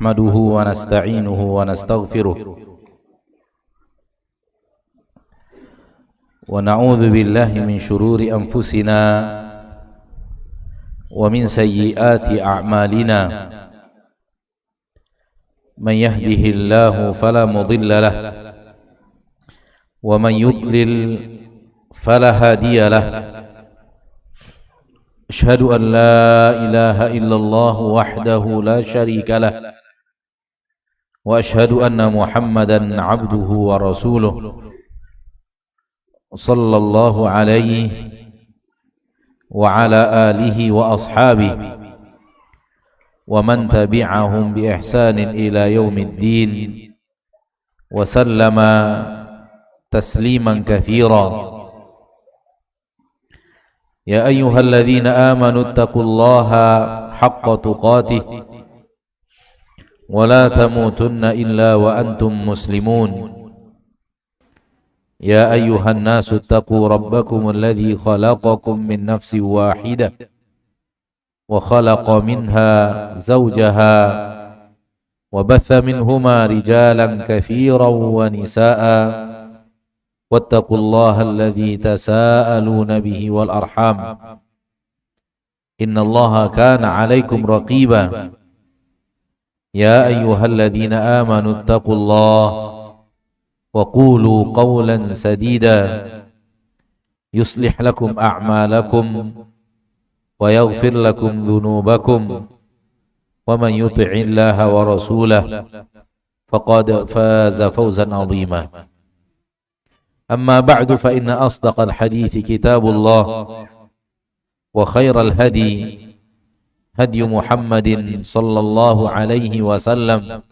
نحمده ونستعينه ونستغفره ونعوذ بالله من شرور أنفسنا ومن سيئات أعمالنا من يهده الله فلا مضل له ومن يضلل فلا هادي له أشهد أن لا إله إلا الله وحده لا شريك له وأشهد أن محمدا عبده ورسوله صلى الله عليه وعلى آله وأصحابه ومن تبعهم بإحسان إلى يوم الدين وسلم تسليما كثيرا. يا أيها الذين آمنوا اتقوا الله حق تقاته ولا تموتن إلا وأنتم مسلمون. يا أيها الناس اتقوا ربكم الذي خلقكم من نفس واحدة وخلق منها زوجها وبث منهما رجالا كثيرا ونساء واتقوا الله الذي تساءلون به والأرحام إن الله كان عليكم رقيبا. يا أيها الذين آمنوا اتقوا الله وقولوا قولا سديدا يصلح لكم أعمالكم ويغفر لكم ذنوبكم ومن يطع الله ورسوله فقد فاز فوزا عظيما. أما بعد فإن أصدق الحديث كتاب الله وخير الهدي هدي محمد صلى الله عليه وسلم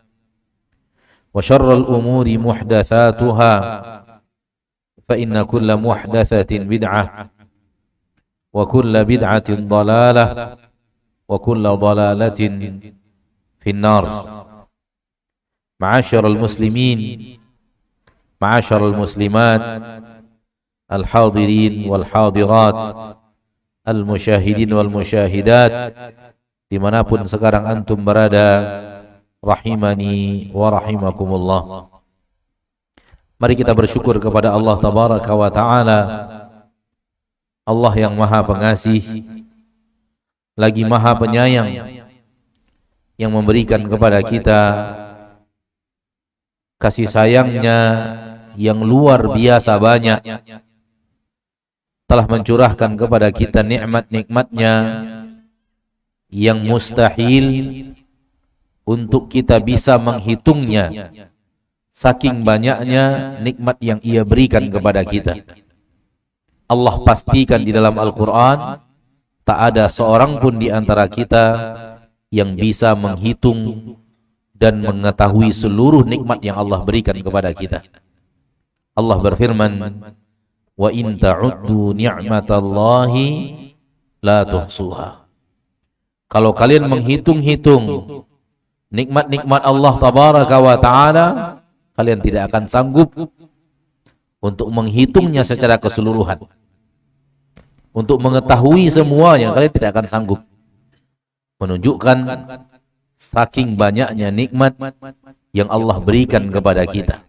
وشر الأمور محدثاتها فإن كل محدثة بدعة وكل بدعة ضلالة وكل ضلالة في النار. معاشر المسلمين معاشر المسلمات الحاضرين والحاضرات المشاهدين والmusyahidat dimanapun sekarang antum berada, rahimani wa rahimakumullah. Mari kita bersyukur kepada Allah tabaraka wa ta'ala, Allah yang maha pengasih lagi maha penyayang, yang memberikan kepada kita kasih sayangnya yang luar biasa banyak, telah mencurahkan kepada kita nikmat-nikmatnya yang mustahil untuk kita bisa menghitungnya, saking banyaknya nikmat yang Ia berikan kepada kita. Allah pastikan di dalam Al-Quran, tak ada seorang pun di antara kita yang bisa menghitung dan mengetahui seluruh nikmat yang Allah berikan kepada kita. Allah berfirman, wa in ta'uddu ni'matallahi la tuhsuha. Kalau kalian menghitung-hitung nikmat-nikmat Allah tabaraka wa ta'ala, kalian tidak akan sanggup untuk menghitungnya secara keseluruhan. Untuk mengetahui semuanya, kalian tidak akan sanggup. Menunjukkan saking banyaknya nikmat yang Allah berikan kepada kita.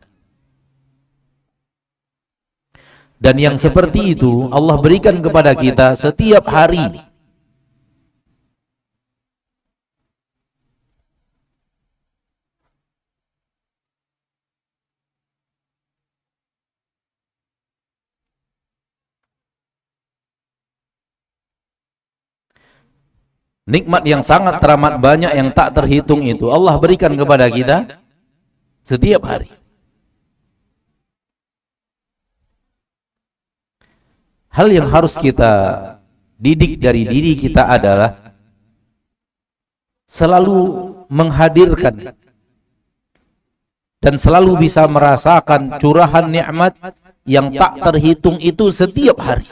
Dan yang seperti itu Allah berikan kepada kita setiap hari. Nikmat yang sangat teramat banyak yang tak terhitung itu Allah berikan kepada kita setiap hari. Hal yang harus kita didik dari diri kita adalah selalu menghadirkan dan selalu bisa merasakan curahan nikmat yang tak terhitung itu setiap hari.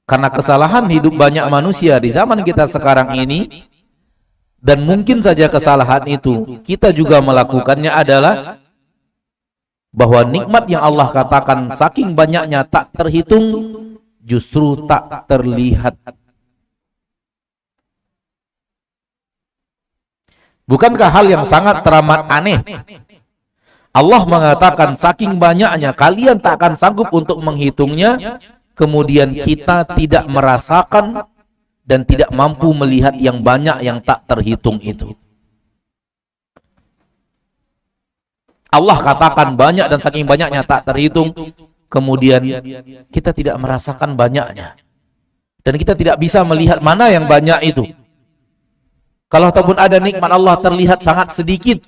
Karena kesalahan hidup banyak manusia di zaman kita sekarang ini, dan mungkin saja kesalahan itu kita juga melakukannya, adalah bahwa nikmat yang Allah katakan saking banyaknya tak terhitung justru tak terlihat. Bukankah hal yang sangat teramat aneh? Allah mengatakan saking banyaknya kalian tak akan sanggup untuk menghitungnya, kemudian kita tidak merasakan dan tidak mampu melihat yang banyak yang tak terhitung itu. Allah katakan banyak dan saking banyaknya tak terhitung, kemudian kita tidak merasakan banyaknya. Dan kita tidak bisa melihat mana yang banyak itu. Kalau ataupun ada nikmat Allah terlihat sangat sedikit.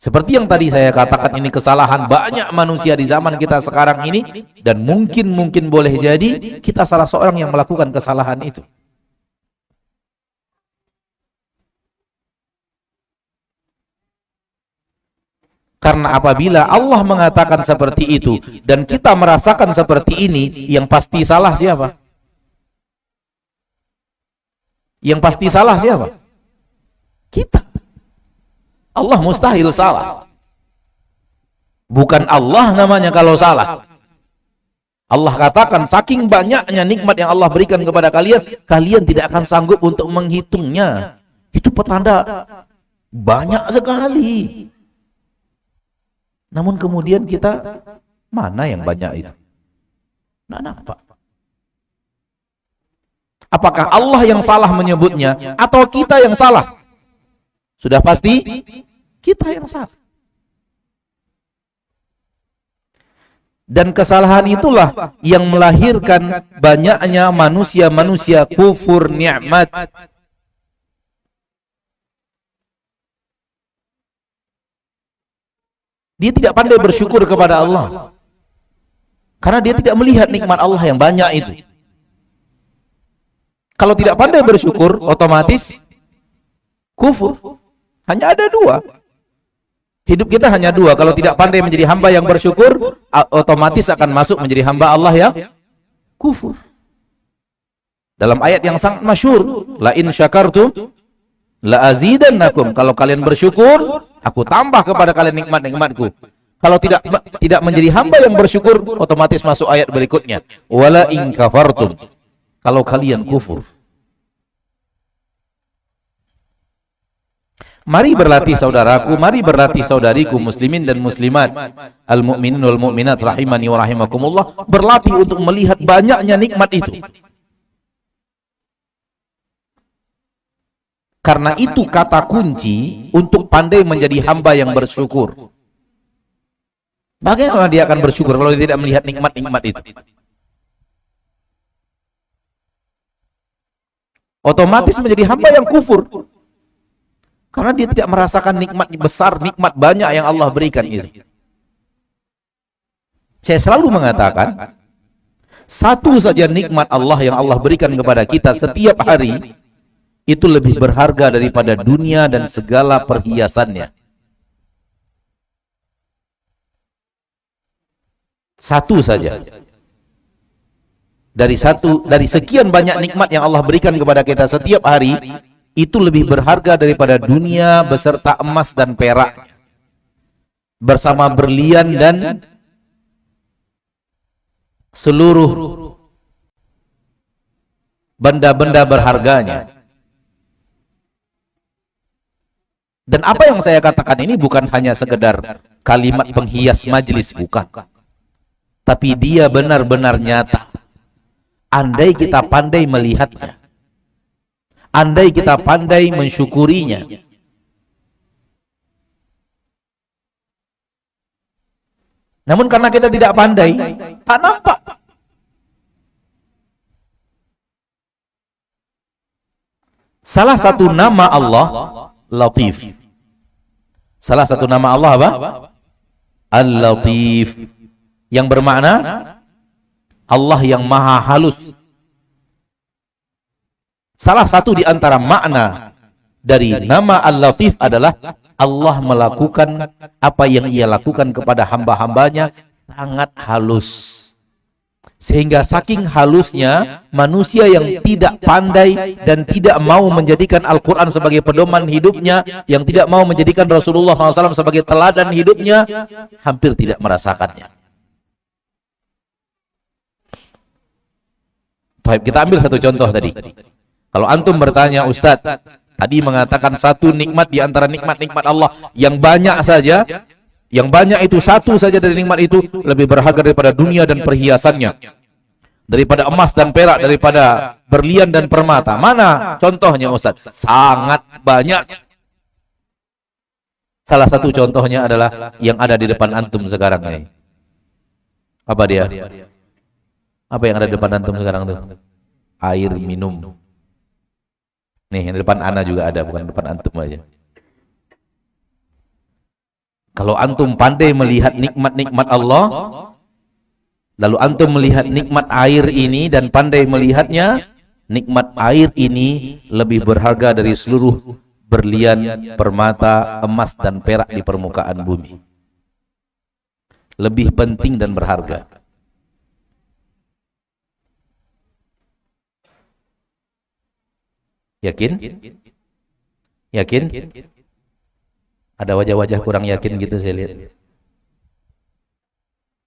Seperti yang tadi saya katakan, ini kesalahan banyak manusia di zaman kita sekarang ini, dan mungkin boleh jadi kita salah seorang yang melakukan kesalahan itu. Karena apabila Allah mengatakan seperti itu dan kita merasakan seperti ini, yang pasti salah siapa? Yang pasti salah siapa? Kita. Allah mustahil salah. Bukan Allah namanya kalau salah. Allah katakan saking banyaknya nikmat yang Allah berikan kepada kalian, kalian tidak akan sanggup untuk menghitungnya. Itu petanda banyak sekali. Namun kemudian kita, mana yang banyak itu? Nggak nampak. Apakah Allah yang salah menyebutnya atau kita yang salah? Sudah pasti kita yang salah. Dan kesalahan itulah yang melahirkan banyaknya manusia-manusia kufur nikmat. Dia tidak pandai bersyukur kepada Allah, karena dia tidak melihat nikmat Allah yang banyak itu. Kalau tidak pandai bersyukur, otomatis kufur. Hanya ada dua. Hidup kita hanya dua. Kalau tidak pandai menjadi hamba yang bersyukur, otomatis akan masuk menjadi hamba Allah yang kufur. Dalam ayat yang sangat masyhur, la in syakartum la azidannakum. Kalau kalian bersyukur, aku tambah kepada kalian nikmat-nikmatku. Kalau tidak menjadi hamba yang bersyukur, otomatis masuk ayat berikutnya, wala in kafartum. Kalau kalian kufur. Mari berlatih saudaraku, mari berlatih saudariku muslimin dan muslimat, al-mu'minin wal mu'minat rahimani wa rahimakumullah, berlatih untuk melihat banyaknya nikmat itu. Karena itu kata kunci untuk pandai menjadi hamba yang bersyukur. Bagaimana dia akan bersyukur kalau dia tidak melihat nikmat-nikmat itu? Otomatis menjadi hamba yang kufur. Karena dia tidak merasakan nikmat besar, nikmat banyak yang Allah berikan itu. Saya selalu mengatakan, satu saja nikmat Allah yang Allah berikan kepada kita setiap hari, itu lebih berharga daripada dunia dan segala perhiasannya. Satu saja. Dari sekian banyak nikmat yang Allah berikan kepada kita setiap hari, itu lebih berharga daripada dunia beserta emas dan perak, bersama berlian dan seluruh benda-benda berharganya. Dan apa yang saya katakan ini bukan hanya sekedar kalimat penghias majelis, bukan. Tapi dia benar-benar nyata. Andai kita pandai melihatnya, andai kita pandai mensyukurinya, namun karena kita tidak pandai, tak nampak. Salah satu nama Allah Latif. Salah satu nama Allah apa? Al-Latif, yang bermakna Allah yang maha halus. Salah satu di antara makna dari nama Al-Latif adalah Allah melakukan apa yang ia lakukan kepada hamba-hambanya sangat halus. Sehingga saking halusnya, manusia yang tidak pandai dan tidak mau menjadikan Al-Quran sebagai pedoman hidupnya, yang tidak mau menjadikan Rasulullah SAW sebagai teladan hidupnya, hampir tidak merasakannya. Baik, kita ambil satu contoh tadi. Kalau antum bertanya, Ustadz, tadi mengatakan satu nikmat di antara nikmat-nikmat Allah yang banyak saja, yang banyak itu satu saja dari nikmat itu lebih berharga daripada dunia dan perhiasannya, daripada emas dan perak, daripada berlian dan permata. Mana contohnya, Ustadz? Sangat banyak. Salah satu contohnya adalah yang ada di depan antum sekarang ini. Apa dia? Apa yang ada di depan antum sekarang tuh? Air minum. Nih, yang di depan ana juga ada, bukan depan antum aja. Kalau antum pandai melihat nikmat-nikmat Allah, lalu antum melihat nikmat air ini dan pandai melihatnya, nikmat air ini lebih berharga dari seluruh berlian, permata, emas dan perak di permukaan bumi. Lebih penting dan berharga. Yakin? Yakin? Ada wajah-wajah kurang yakin gitu saya lihat.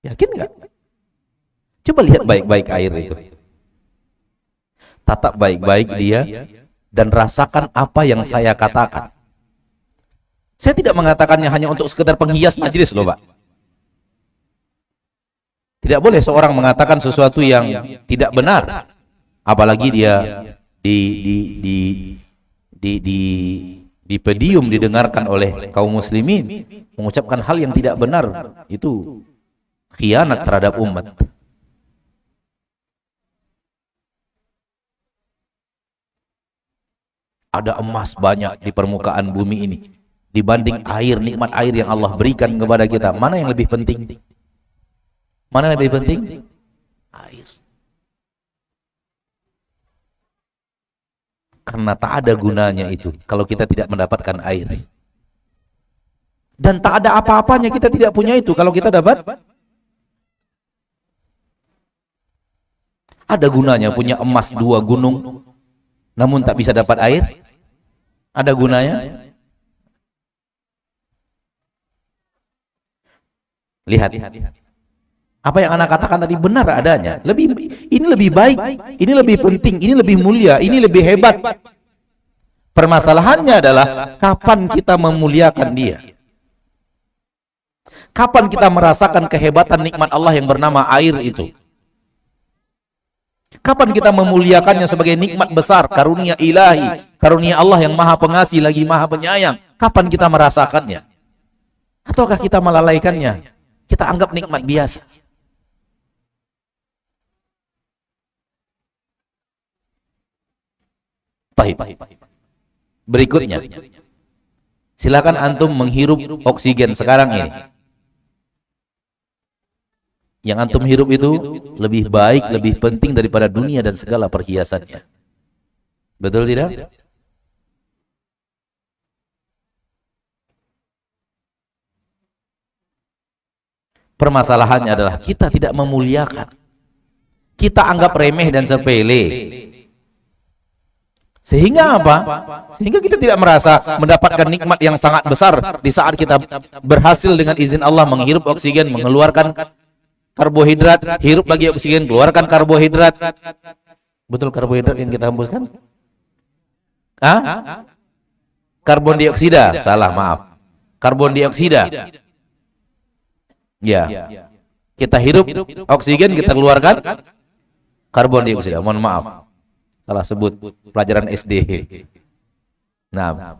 Yakin nggak? Coba lihat baik-baik air itu. Tatap baik-baik dia dan rasakan apa yang saya katakan. Saya tidak mengatakannya hanya untuk sekedar penghias majelis loh, Pak. Tidak boleh seorang mengatakan sesuatu yang tidak benar, apalagi dia di podium didengarkan oleh kaum muslimin mengucapkan hal yang tidak benar. Itu khianat terhadap umat. Ada emas banyak di permukaan bumi ini dibanding air, nikmat air yang Allah berikan kepada kita. Mana yang lebih penting? Mana yang lebih penting? Air. Karena tak ada gunanya itu kalau kita tidak mendapatkan air. Dan tak ada apa-apanya kita tidak punya itu kalau kita dapat. Ada gunanya punya emas 2 gunung namun tak bisa dapat air? Ada gunanya? Lihat. Apa yang anak katakan tadi benar adanya. Ini lebih baik, ini lebih penting, ini lebih mulia, ini lebih hebat. Permasalahannya adalah kapan kita memuliakan dia. Kapan kita merasakan kehebatan nikmat Allah yang bernama air itu. Kapan kita memuliakannya sebagai nikmat besar, karunia ilahi, karunia Allah yang maha pengasih lagi maha penyayang. Kapan kita merasakannya? Ataukah kita melalaikannya? Kita anggap nikmat biasa. Baik. Berikutnya, silakan antum menghirup oksigen sekarang ini. Yang antum hirup itu lebih baik, lebih penting daripada dunia dan segala perhiasannya. Betul tidak? Permasalahannya adalah kita tidak memuliakan. Kita anggap remeh dan sepele. Sehingga apa? Sehingga kita tidak merasa mendapatkan nikmat yang sangat besar di saat kita berhasil dengan izin Allah menghirup oksigen, mengeluarkan karbohidrat, hirup lagi oksigen, keluarkan karbohidrat. Betul karbohidrat yang kita hembuskan? Karbon dioksida, salah maaf. Karbon dioksida. Ya. Kita hirup oksigen, kita keluarkan karbon dioksida. Mohon maaf. Salah sebut pelajaran SD. Nah,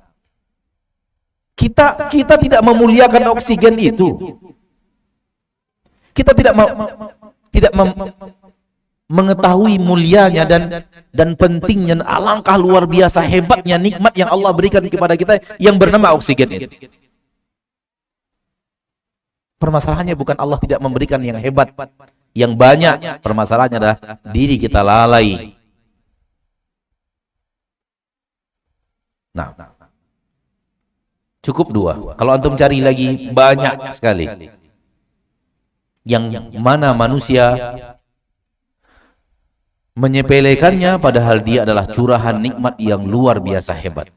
kita tidak memuliakan oksigen itu. Kita tidak mengetahui mulianya dan pentingnya, alangkah luar biasa hebatnya nikmat yang Allah berikan kepada kita yang bernama oksigen itu. Permasalahannya bukan Allah tidak memberikan yang hebat, yang banyak. Permasalahannya adalah diri kita lalai. Nah, cukup 2. Kalau antum cari lagi banyak sekali. Yang mana manusia menyepelekannya padahal dia adalah curahan nikmat yang luar biasa hebat.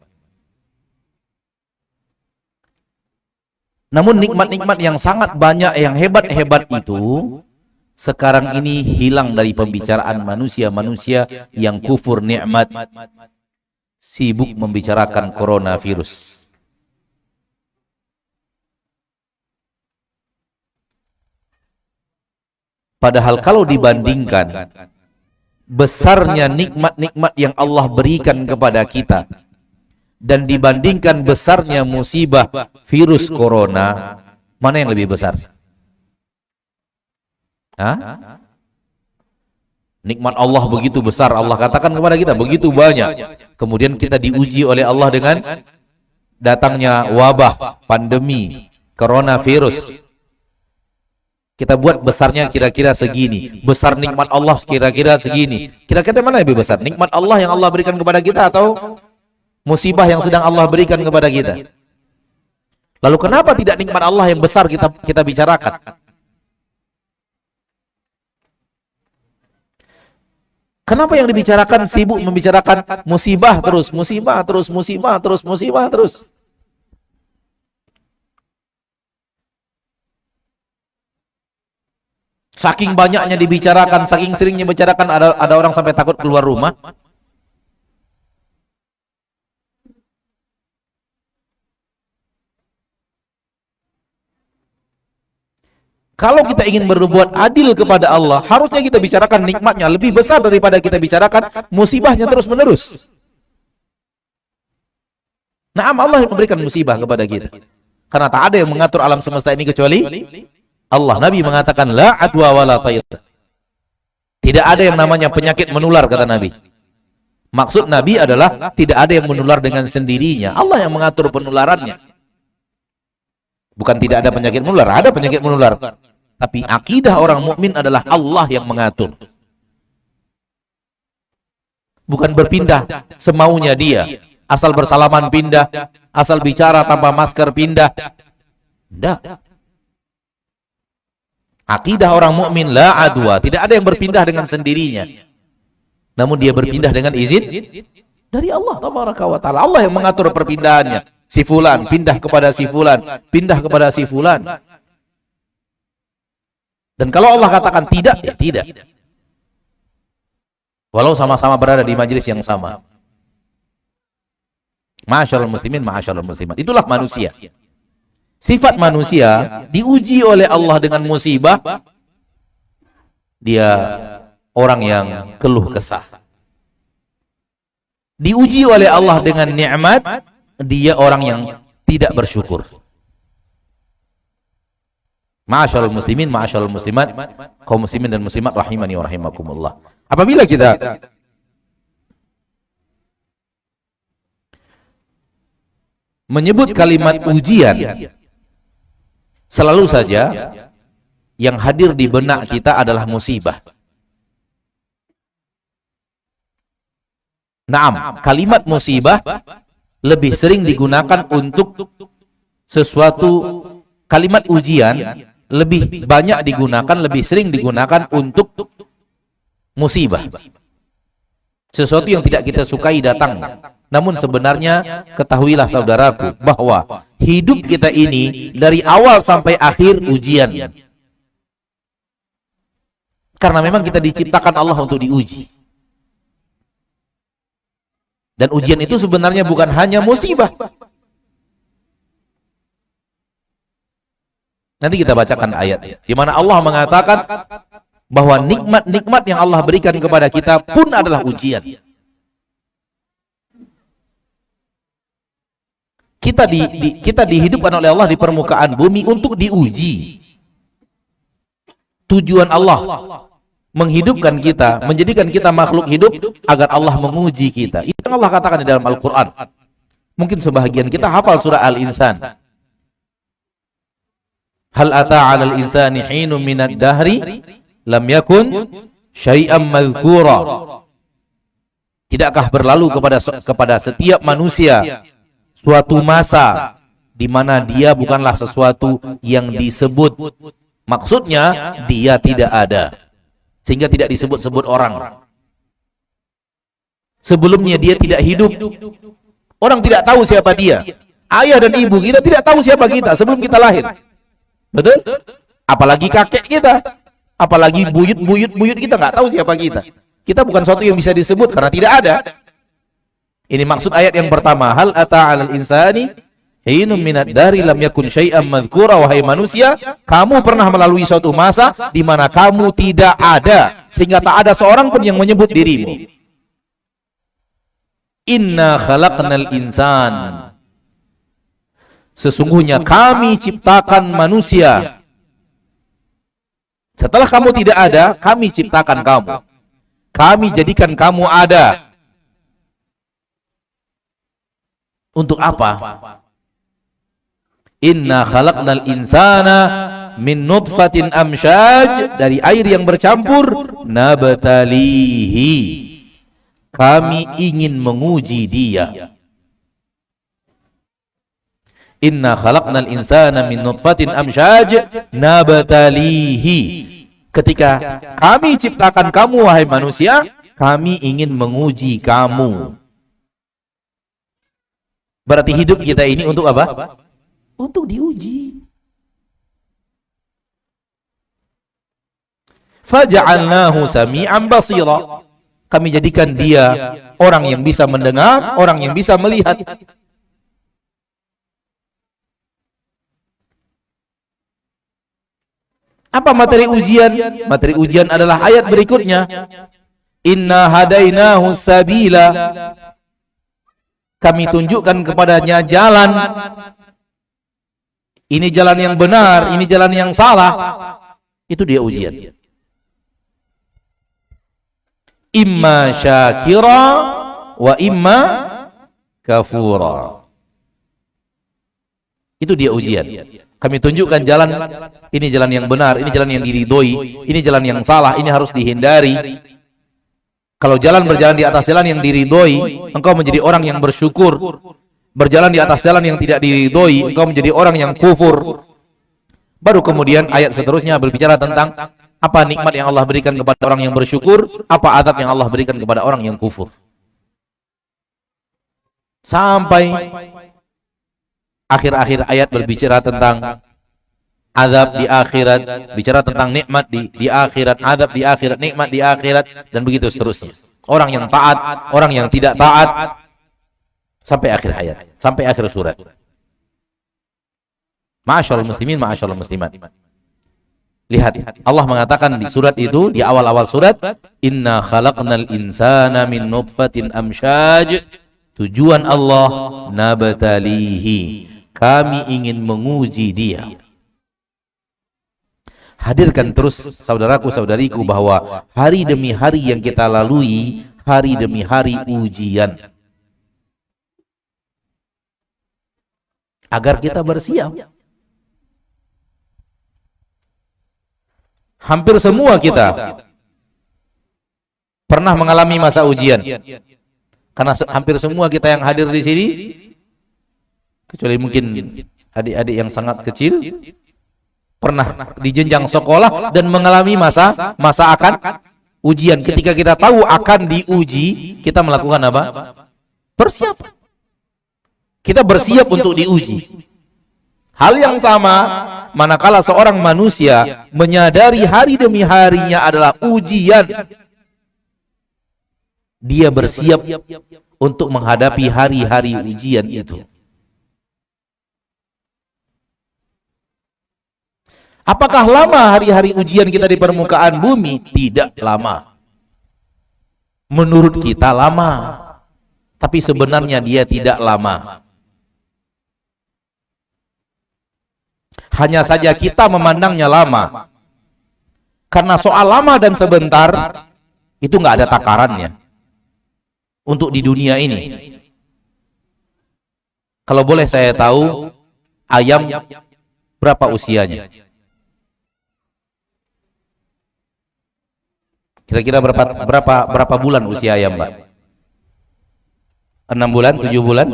Namun nikmat-nikmat yang sangat banyak, yang hebat-hebat itu sekarang ini hilang dari pembicaraan manusia-manusia yang kufur nikmat, sibuk membicarakan coronavirus. Padahal kalau dibandingkan besarnya nikmat-nikmat yang Allah berikan kepada kita dan dibandingkan besarnya musibah virus corona, mana yang lebih besar? Hah? Nikmat Allah begitu besar, Allah katakan kepada kita begitu banyak. Kemudian kita diuji oleh Allah dengan datangnya wabah, pandemi, coronavirus. Kita buat besarnya kira-kira segini. Besar nikmat Allah kira-kira segini. Kira-kira mana lebih besar? Nikmat Allah yang Allah berikan kepada kita atau musibah yang sedang Allah berikan kepada kita? Lalu kenapa tidak nikmat Allah yang besar kita bicarakan? Kenapa yang dibicarakan sibuk membicarakan musibah terus, musibah terus, musibah terus, musibah terus? Saking banyaknya dibicarakan, saking seringnya bicarakan, ada orang sampai takut keluar rumah. Kalau kita ingin berbuat adil kepada Allah, harusnya kita bicarakan nikmatnya lebih besar daripada kita bicarakan musibahnya terus-menerus. Nah, Allah yang memberikan musibah kepada kita. Karena tak ada yang mengatur alam semesta ini kecuali Allah. Nabi mengatakan la adwa wala tayr. Tidak ada yang namanya penyakit menular, kata Nabi. Maksud Nabi adalah tidak ada yang menular dengan sendirinya. Allah yang mengatur penularannya. Bukan tidak ada penyakit menular, ada penyakit menular. Tapi akidah orang mukmin adalah Allah yang mengatur. Bukan berpindah semaunya dia. Asal bersalaman pindah, asal bicara tanpa masker pindah. Tidak. Akidah orang mukmin la adwa, tidak ada yang berpindah dengan sendirinya. Namun dia berpindah dengan izin dari Allah tabaraka wa taala. Allah yang mengatur perpindahannya. Si fulan pindah kepada si fulan, pindah kepada si fulan. Dan kalau Allah katakan tidak, ya tidak. Walau sama-sama berada di majelis yang sama. Ma'asyarul muslimin, ma'asyarul muslimat. Itulah manusia. Sifat manusia diuji oleh Allah dengan musibah, dia orang yang keluh kesah. Diuji oleh Allah dengan nikmat, dia orang yang tidak bersyukur. Ma'asyarul muslimin, ma'asyarul muslimat, kaum muslimin dan muslimat rahimani wa rahimakumullah. Apabila kita menyebut kalimat ujian, selalu saja yang hadir di benak kita adalah musibah. Naam, kalimat musibah lebih sering digunakan untuk sesuatu. Kalimat ujian lebih banyak digunakan, lebih sering digunakan untuk musibah. Sesuatu yang tidak kita sukai datang. Namun sebenarnya ketahuilah saudaraku bahwa hidup kita ini dari awal sampai akhir ujian. Karena memang kita diciptakan Allah untuk diuji. Dan ujian itu sebenarnya bukan hanya musibah. Nanti kita bacakan ayat di mana Allah mengatakan bahwa nikmat-nikmat yang Allah berikan kepada kita pun adalah ujian. Kita dihidupkan oleh Allah di permukaan bumi untuk diuji. Tujuan Allah menghidupkan kita, menjadikan kita makhluk hidup agar Allah menguji kita. Itu yang Allah katakan di dalam Al-Quran. Mungkin sebahagian kita hafal surah Al-Insan. Hal ata 'alal insani hinun minad dahri lam yakun syai'an madhkura. Tidakkah berlalu kepada setiap manusia suatu masa di mana dia bukanlah sesuatu yang disebut. Maksudnya dia tidak ada, sehingga tidak disebut-sebut orang. Sebelumnya dia tidak hidup. Orang tidak tahu siapa dia. Ayah dan ibu kita tidak tahu siapa kita sebelum kita lahir. Betul? Apalagi kakek kita, apalagi buyut kita nggak tahu siapa kita. Kita bukan sesuatu yang bisa disebut karena tidak ada. Ini maksud ayat yang pertama, hal ata 'alal insani hinum minad dari lam yakun syai'an madhkura. Wahai manusia, kamu pernah melalui suatu masa di mana kamu tidak ada, sehingga tak ada seorang pun yang menyebut dirimu. Inna khalaqnal insan, sesungguhnya kami ciptakan manusia. Setelah kamu tidak ada, kami ciptakan kamu. Kami jadikan kamu ada. Untuk apa? Inna khalaqnal insana min nutfatin amsyaj, dari air yang bercampur, nabtalihi, kami ingin menguji dia. Inna khalaqnal insana min nutfatin amsyaj nabtalihi, ketika kami ciptakan kamu wahai manusia, kami ingin menguji kamu. Berarti hidup kita ini untuk apa? Untuk diuji. Faja'alnahu sami'an basira, kami jadikan dia orang yang bisa mendengar, orang yang bisa melihat. Apa materi ujian? Materi ujian adalah ayat berikutnya. Inna hadainahu sabila, kami tunjukkan kepadanya jalan. Ini jalan yang benar, ini jalan yang salah. Itu dia ujian. Imma syakira wa imma kafura. Itu dia ujian. Kami tunjukkan jalan, ini jalan yang benar, ini jalan yang diridhoi, ini jalan yang salah, ini harus dihindari. Kalau berjalan di atas jalan yang diridhoi, engkau menjadi orang yang bersyukur. Berjalan di atas jalan yang tidak diridhoi, engkau menjadi orang yang kufur. Baru kemudian ayat seterusnya berbicara tentang apa nikmat yang Allah berikan kepada orang yang bersyukur, apa adab yang Allah berikan kepada orang yang kufur. Sampai akhir-akhir ayat berbicara tentang azab di akhirat, bicara tentang nikmat di akhirat, azab di akhirat, nikmat di akhirat, dan begitu seterusnya. Orang yang taat, orang yang tidak taat, sampai akhir ayat, sampai akhir surat. Ma'asyarul muslimin, ma'asyarul muslimat. Lihat, Allah mengatakan di surat itu, di awal-awal surat, Inna khalaqnal insana min nutfatin amsyaj. Tujuan Allah, nabtalihi, kami ingin menguji dia. Hadirkan terus saudaraku saudariku bahwa hari demi hari yang kita lalui, hari demi hari ujian. Agar kita bersiap. Hampir semua kita pernah mengalami masa ujian. Karena hampir semua kita yang hadir di sini, kecuali mungkin adik-adik yang sangat kecil, pernah di jenjang sekolah dan mengalami masa akan ujian. Ketika kita tahu akan diuji, kita melakukan apa? Bersiap. Kita bersiap untuk diuji. Hal yang sama manakala seorang manusia menyadari hari demi harinya adalah ujian, dia bersiap untuk menghadapi hari-hari ujian itu. Apakah lama hari-hari ujian kita di permukaan bumi? Tidak lama. Menurut kita lama, tapi sebenarnya dia tidak lama. Hanya saja kita memandangnya lama. Karena soal lama dan sebentar itu nggak ada takarannya untuk di dunia ini. Kalau boleh saya tahu, ayam berapa usianya? Kira-kira berapa bulan usia ayam, Mbak? 6 bulan, 7 bulan?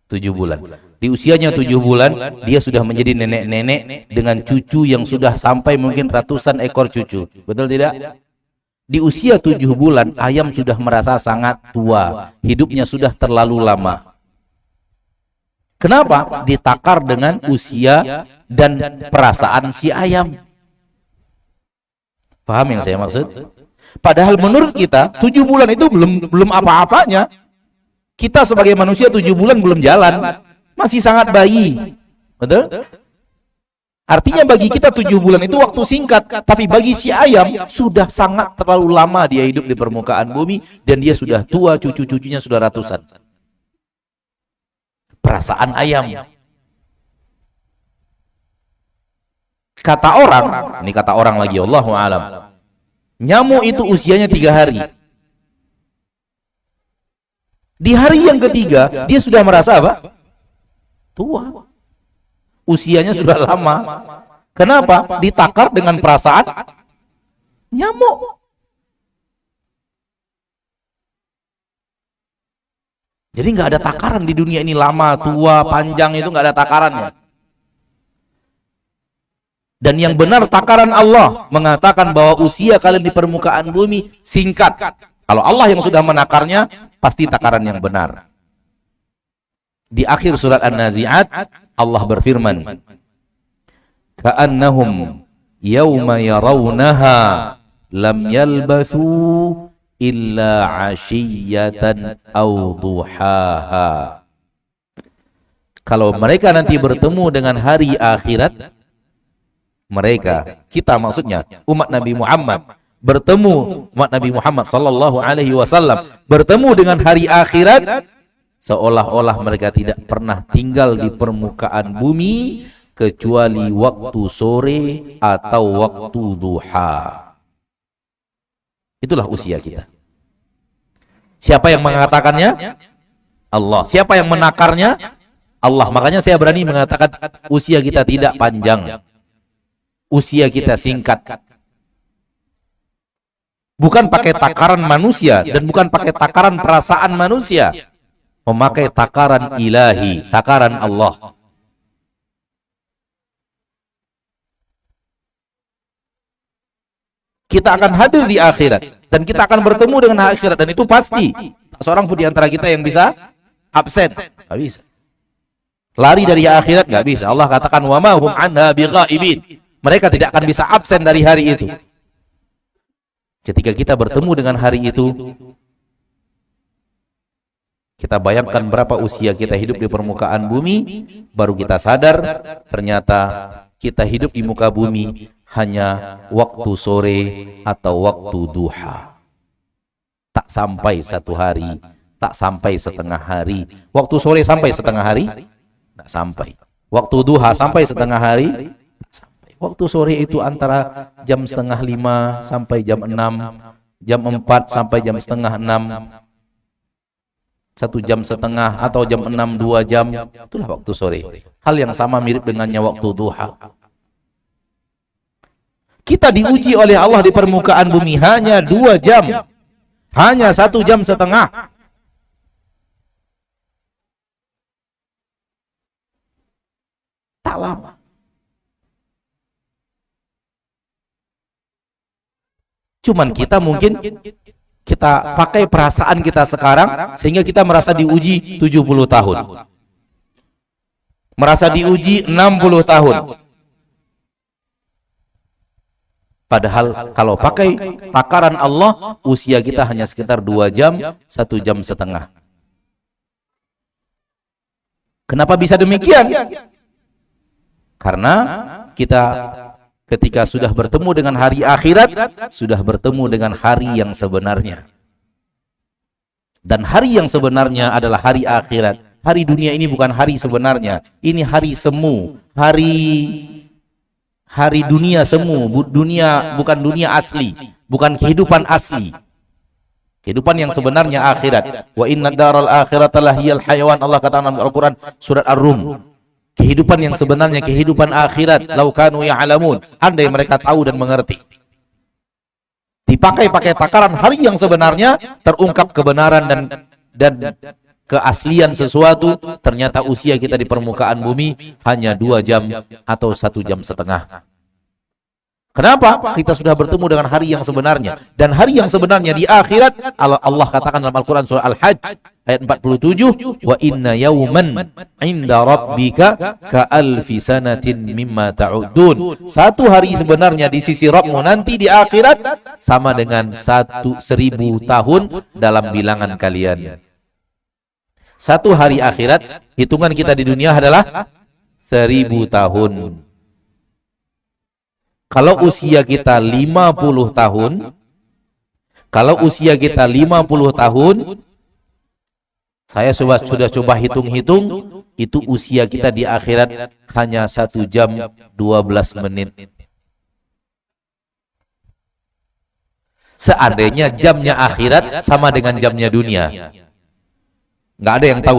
7 bulan. Di usianya 7 bulan, dia sudah menjadi nenek-nenek dengan cucu yang sudah sampai mungkin ratusan ekor cucu. Betul tidak? Di usia 7 bulan, ayam sudah merasa sangat tua. Hidupnya sudah terlalu lama. Kenapa? Ditakar dengan usia dan perasaan si ayam. Paham yang saya maksud? Padahal menurut kita 7 bulan itu belum apa-apanya. Kita sebagai manusia 7 bulan belum jalan, masih sangat bayi. Betul? Artinya bagi kita 7 bulan itu waktu singkat, tapi bagi si ayam sudah sangat terlalu lama dia hidup di permukaan bumi, dan dia sudah tua, cucu-cucunya sudah ratusan. Perasaan ayam. Kata orang, ini kata orang lagi, Allahu a'lam, nyamuk itu usianya 3 hari. Di hari yang ketiga, dia sudah merasa apa? Tua. Usianya sudah lama. Kenapa? Ditakar dengan perasaan nyamuk. Jadi nggak ada takaran di dunia ini, lama, tua, panjang, itu nggak ada takarannya. Dan yang benar takaran Allah mengatakan bahwa usia kalian di permukaan bumi singkat. Kalau Allah yang sudah menakarnya, pasti takaran yang benar. Di akhir surat An-Nazi'at, Allah berfirman, "Ka'annahum yawma yarawnaha lam yalbathu illa 'ashiyatan aw duhaha." Kalau mereka nanti bertemu dengan hari akhirat, mereka, kita maksudnya umat Nabi Muhammad, bertemu umat Nabi Muhammad sallallahu alaihi wasallam bertemu dengan hari akhirat, seolah-olah mereka tidak pernah tinggal di permukaan bumi kecuali waktu sore atau waktu duha. Itulah usia kita. Siapa yang mengatakannya? Allah. Siapa yang menakarnya? Allah. Makanya saya berani mengatakan usia kita tidak panjang. Usia kita singkat. Bukan pakai takaran manusia dan bukan pakai takaran perasaan manusia. Memakai takaran ilahi, takaran Allah. Kita akan hadir di akhirat dan kita akan bertemu dengan akhirat, dan itu pasti. Seorang pun di antara kita yang bisa absen, nggak bisa. Lari dari akhirat nggak bisa. Allah katakan wa ma hum anha bighaibin. Mereka tidak akan bisa absen dari hari itu. Ketika kita bertemu dengan hari itu, kita bayangkan berapa usia kita hidup di permukaan bumi, baru kita sadar ternyata kita hidup di muka bumi hanya waktu sore atau waktu duha. Tak sampai 1 hari, tak sampai setengah hari. Waktu sore sampai setengah hari? Tak sampai. Waktu duha sampai setengah hari? Tak sampai. Waktu sore itu antara jam setengah 5 sampai jam 6, jam 4 sampai jam setengah 6. 1 jam setengah atau jam 6, 2 jam, itulah waktu sore. Hal yang sama mirip dengannya waktu duha. Kita diuji oleh Allah di permukaan bumi hanya 2 jam, hanya 1 jam setengah. Tak lama. Cuman kita mungkin kita pakai perasaan kita sekarang sehingga kita merasa diuji 70 tahun. Merasa diuji 60 tahun. Padahal kalau pakai takaran Allah, usia kita hanya sekitar 2 jam, 1 jam setengah. Kenapa bisa demikian? Karena kita ketika sudah bertemu dengan hari akhirat, sudah bertemu dengan hari yang sebenarnya. Dan hari yang sebenarnya adalah hari akhirat. Hari dunia ini bukan hari sebenarnya. Ini hari semu, hari dunia semu, dunia bukan dunia asli, bukan kehidupan asli. Kehidupan yang sebenarnya akhirat. Wa inna daral akhirata lahiyal hayawan. Allah katakan dalam Al-Qur'an surat Ar-Rum. Kehidupan yang sebenarnya, kehidupan akhirat. Lau kanu ya'lamun, andai mereka tahu dan mengerti. Dipakai takaran hari yang sebenarnya, terungkap kebenaran dan keaslian sesuatu. Ternyata usia kita di permukaan bumi hanya 2 jam atau 1 jam setengah. Kenapa? Kita sudah bertemu dengan hari yang sebenarnya. Dan hari yang sebenarnya di akhirat, Allah katakan dalam Al-Quran surah Al-Hajj ayat 47, wa inna yawman inda rabbika ka'alfi sanatin mimma ta'udun. 1 hari sebenarnya di sisi Rabbmu nanti di akhirat sama dengan 1000 tahun dalam bilangan kalian. Satu hari akhirat, hitungan kita di dunia adalah 1000 tahun. Kalau usia kita 50 tahun, saya sudah coba hitung-hitung, itu usia kita di akhirat hanya 1 jam 12 menit. Seandainya jamnya akhirat sama dengan jamnya dunia, nggak ada yang tahu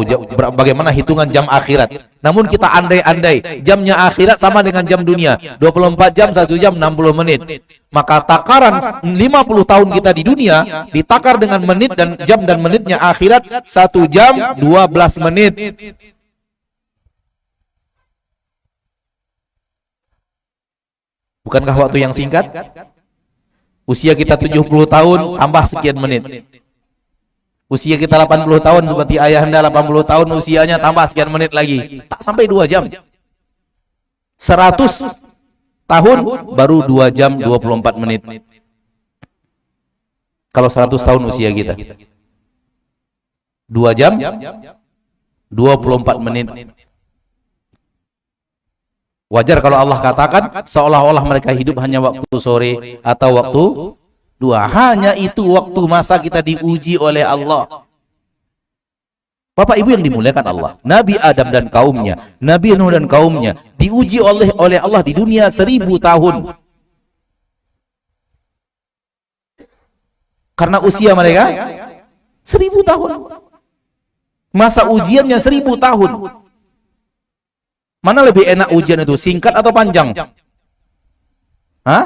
bagaimana hitungan jam akhirat. Namun kita andai-andai jamnya akhirat sama dengan jam dunia, 24 jam 1 jam 60 menit. Maka takaran 50 tahun kita di dunia ditakar dengan menit dan jam dan menitnya akhirat 1 jam 12 menit. Bukankah waktu yang singkat? Usia kita 70 tahun tambah sekian menit. Usia kita 80 tahun seperti ayahanda 80 tahun usianya tambah sekian menit lagi. Tak sampai 2 jam. 100 tahun baru 2 jam 24 menit. Kalau 100 tahun usia kita. 2 jam 24 menit. Wajar kalau Allah katakan seolah-olah mereka hidup hanya waktu sore atau waktu dua. Hanya itu waktu masa kita diuji oleh Allah. Bapak Ibu yang dimuliakan Allah, Nabi Adam dan kaumnya, Nabi Nuh dan kaumnya diuji oleh Allah di dunia 1000 tahun. Karena usia mereka 1000 tahun. Masa ujiannya 1000 tahun. Mana lebih enak ujian itu, singkat atau panjang? Hah?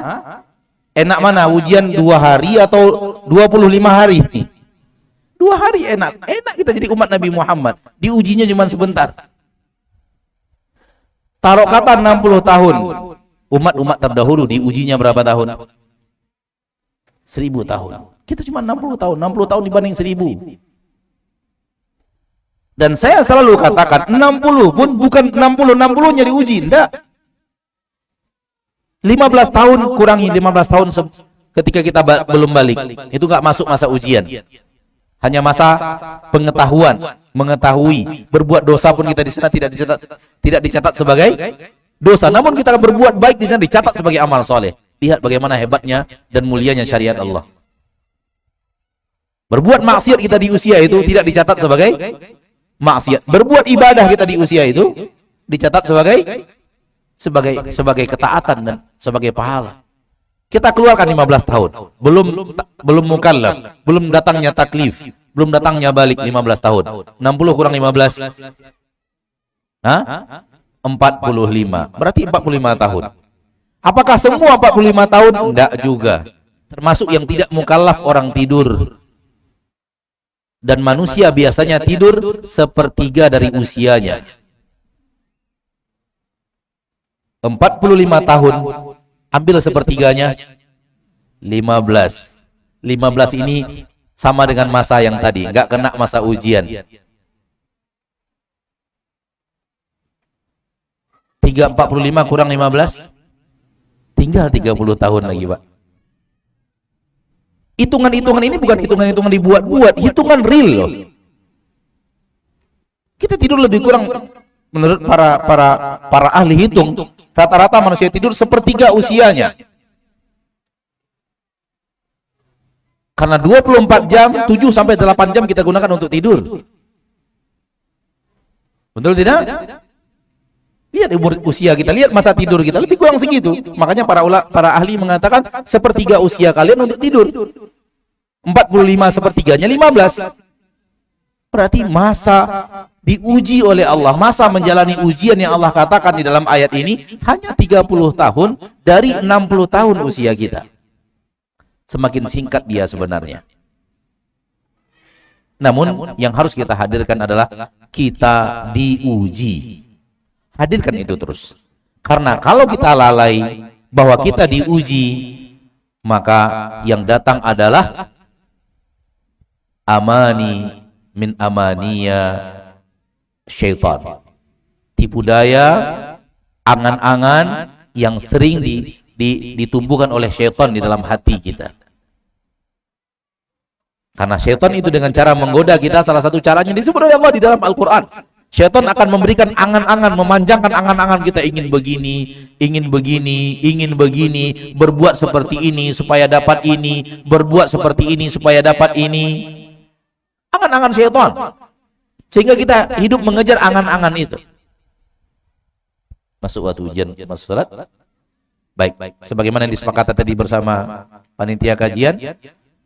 Enak mana, ujian 2 hari atau 25 hari? 2 hari enak. Enak kita jadi umat Nabi Muhammad. Diujinya cuma sebentar. Taruh kata 60 tahun. Umat-umat terdahulu diujinya berapa tahun? 1000 tahun. Kita cuma 60 tahun. 60 tahun dibanding 1000. Dan saya selalu katakan 60 pun bukan 60-nya diuji, enggak. 15 tahun kurangi 15 tahun ketika kita belum balik. Itu enggak masuk masa ujian. Hanya masa pengetahuan, mengetahui. Berbuat dosa pun kita di sana tidak dicatat sebagai dosa. Namun kita berbuat baik di sana dicatat sebagai amal soleh. Lihat bagaimana hebatnya dan mulianya syariat Allah. Berbuat maksiat kita di usia itu tidak dicatat sebagai maksiat. Berbuat ibadah kita di usia itu dicatat sebagai ketaatan dan sebagai pahala. Kita keluarkan 15 tahun. Belum mukallaf, belum datangnya taklif, belum datangnya balik 15 tahun. 60 kurang 15. Hah? 45. Berarti 45 tahun. Apakah semua 45 tahun? Enggak juga. Termasuk yang tidak mukallaf orang tidur. Dan manusia biasanya tidur 1/3 dari usianya. 45 tahun, ambil 1/3-nya, 15. 15 ini sama dengan masa yang tadi, nggak kena masa ujian. 345 kurang 15, tinggal 30 tahun lagi, Pak. Hitungan-hitungan ini bukan hitungan-hitungan dibuat-buat, hitungan real loh. Kita tidur lebih kurang menurut para ahli hitung, rata-rata manusia tidur 1/3 usianya. Karena 24 jam, 7 sampai 8 jam kita gunakan untuk tidur. Betul tidak? Lihat usia kita, lihat masa tidur kita, lebih kurang segitu. Makanya para ahli mengatakan 1/3 usia kalian untuk tidur. 45 1/3-nya 15. Berarti masa diuji oleh Allah, masa menjalani ujian yang Allah katakan di dalam ayat ini hanya 30 tahun dari 60 tahun usia kita. Semakin singkat dia sebenarnya. Namun yang harus kita hadirkan adalah kita diuji. Hadirkan itu terus. Karena kalau kita lalai bahwa kita diuji, maka yang datang adalah amani min amaniya syaitan. Tipu daya, angan-angan yang sering ditumbuhkan oleh syaitan di dalam hati kita. Karena syaitan itu dengan cara menggoda kita, salah satu caranya disebut oleh Allah di dalam Al-Quran. Syaitan akan memberikan angan-angan, memanjangkan angan-angan kita, ingin begini, ingin begini, ingin begini, berbuat seperti ini supaya dapat ini, berbuat seperti ini supaya dapat ini. Angan-angan syaitan. Sehingga kita hidup mengejar angan-angan itu. Masuk waktu ujian, masuk salat. Baik, sebagaimana yang disepakati tadi bersama panitia kajian,